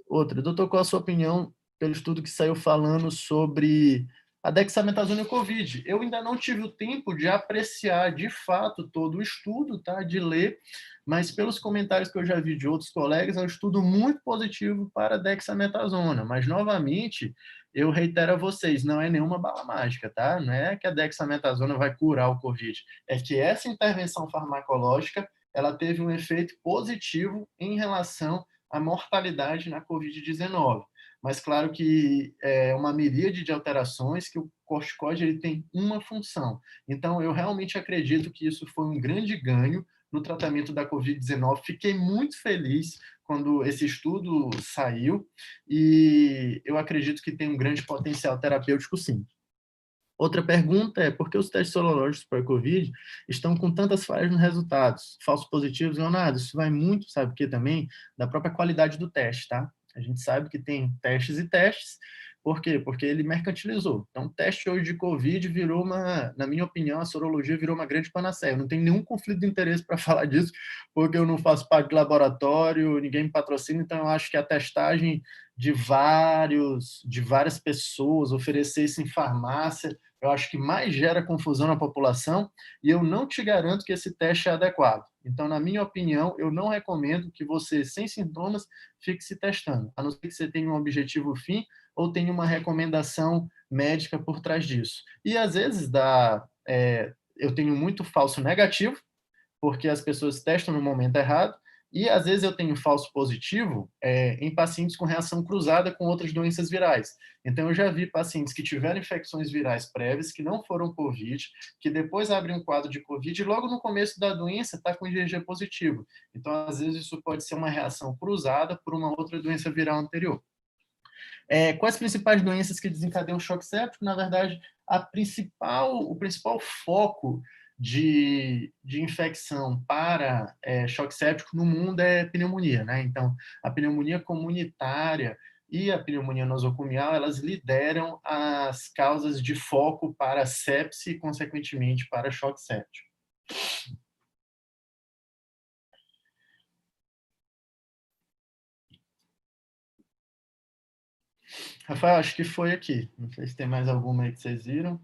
Speaker 2: Outra, doutor, qual a sua opinião pelo estudo que saiu falando sobre a dexametasona e o Covid? Eu ainda não tive o tempo de apreciar de fato todo o estudo, tá? De ler, mas pelos comentários que eu já vi de outros colegas, é um estudo muito positivo para a dexametasona. Mas, novamente, eu reitero a vocês, não é nenhuma bala mágica, tá? Não é que a dexametasona vai curar o Covid, é que essa intervenção farmacológica ela teve um efeito positivo em relação a mortalidade na Covid-19. Mas claro que é uma miríade de alterações que o corticoide ele tem uma função. Então, eu realmente acredito que isso foi um grande ganho no tratamento da Covid-19. Fiquei muito feliz quando esse estudo saiu e eu acredito que tem um grande potencial terapêutico, sim. Outra pergunta é por que os testes sorológicos para a Covid estão com tantas falhas nos resultados? Falsos positivos, Leonardo, isso vai muito, sabe o que também? Da própria qualidade do teste, tá? A gente sabe que tem testes e testes. Por quê? Porque ele mercantilizou. Então, o teste hoje de Covid virou na minha opinião, a sorologia virou uma grande panaceia. Eu não tenho nenhum conflito de interesse para falar disso, porque eu não faço parte de laboratório, ninguém me patrocina, então eu acho que a testagem de várias pessoas, oferecer isso em farmácia, eu acho que mais gera confusão na população e eu não te garanto que esse teste é adequado. Então, na minha opinião, eu não recomendo que você, sem sintomas, fique se testando, a não ser que você tenha um objetivo fim ou tenha uma recomendação médica por trás disso. E, às vezes, eu tenho muito falso negativo, porque as pessoas testam no momento errado, e às vezes eu tenho falso positivo em pacientes com reação cruzada com outras doenças virais. Então eu já vi pacientes que tiveram infecções virais prévias, que não foram COVID, que depois abrem um quadro de COVID e logo no começo da doença está com IgG positivo. Então às vezes isso pode ser uma reação cruzada por uma outra doença viral anterior. Quais as principais doenças que desencadeiam o choque séptico? Na verdade, o principal foco de infecção para choque séptico no mundo é pneumonia, né? Então, a pneumonia comunitária e a pneumonia nosocomial, elas lideram as causas de foco para sepse e, consequentemente, para choque séptico. Rafael, acho que foi aqui. Não sei se tem mais alguma aí que vocês viram.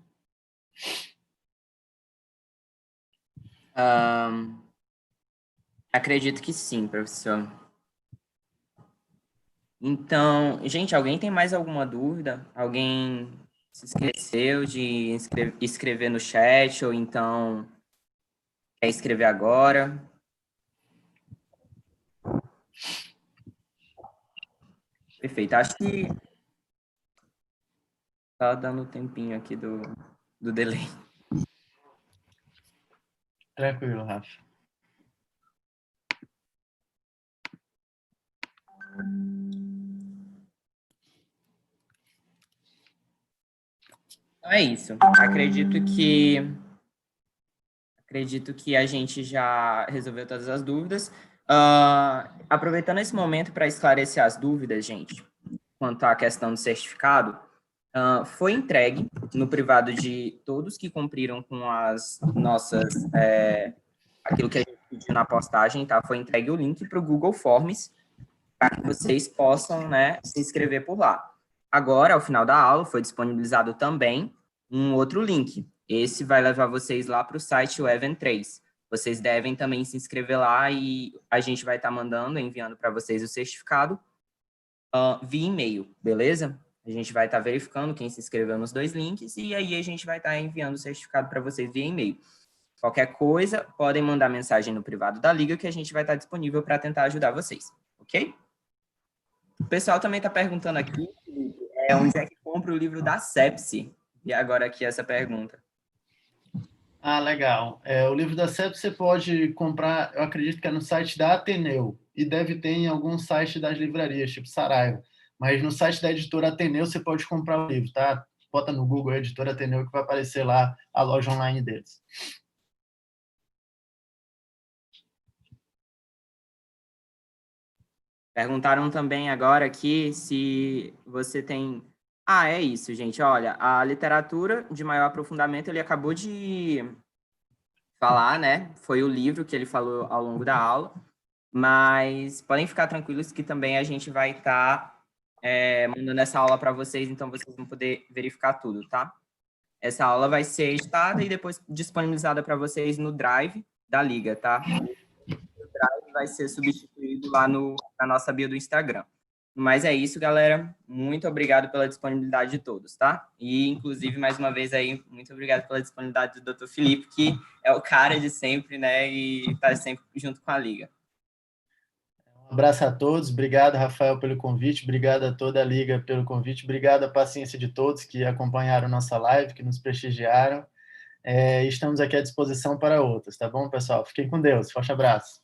Speaker 1: Acredito que sim, professor. Então, gente, alguém tem mais alguma dúvida? Alguém se esqueceu de escrever no chat ou então quer escrever agora? Perfeito. Acho que tá dando um tempinho aqui do delay.
Speaker 2: Tranquilo, Rafa.
Speaker 1: Então é isso. Acredito que a gente já resolveu todas as dúvidas. Aproveitando esse momento para esclarecer as dúvidas, gente, quanto à questão do certificado, foi entregue no privado de todos que cumpriram com as nossas, aquilo que a gente pediu na postagem, tá? Foi entregue o link para o Google Forms para que vocês possam, né, se inscrever por lá. Agora, ao final da aula, foi disponibilizado também um outro link. Esse vai levar vocês lá para o site Event 3. Vocês devem também se inscrever lá e a gente vai estar enviando para vocês o certificado via e-mail, beleza? A gente vai estar verificando quem se inscreveu nos dois links e aí a gente vai estar enviando o certificado para vocês via e-mail. Qualquer coisa, podem mandar mensagem no privado da Liga que a gente vai estar disponível para tentar ajudar vocês, ok? O pessoal também está perguntando aqui onde é que compra o livro da Sepsi. E agora aqui essa pergunta.
Speaker 2: Ah, legal. O livro da CEP você pode comprar, eu acredito que é no site da Ateneu, e deve ter em algum site das livrarias, tipo Saraiva. Mas no site da editora Ateneu você pode comprar o livro, tá? Bota no Google Editora Ateneu que vai aparecer lá a loja online deles.
Speaker 1: Perguntaram também agora aqui se você tem... Ah, é isso, gente. Olha, a literatura de maior aprofundamento, ele acabou de falar, né? Foi o livro que ele falou ao longo da aula, mas podem ficar tranquilos que também a gente vai estar mandando essa aula para vocês, então vocês vão poder verificar tudo, tá? Essa aula vai ser editada e depois disponibilizada para vocês no Drive da Liga, tá? O Drive vai ser substituído lá na nossa bio do Instagram. Mas é isso, galera. Muito obrigado pela disponibilidade de todos, tá? E, inclusive, mais uma vez aí, muito obrigado pela disponibilidade do Dr. Felipe, que é o cara de sempre, né? E está sempre junto com a Liga.
Speaker 2: Um abraço a todos. Obrigado, Rafael, pelo convite. Obrigado a toda a Liga pelo convite. Obrigado à paciência de todos que acompanharam nossa live, que nos prestigiaram. Estamos aqui à disposição para outras, tá bom, pessoal? Fiquem com Deus. Forte abraço.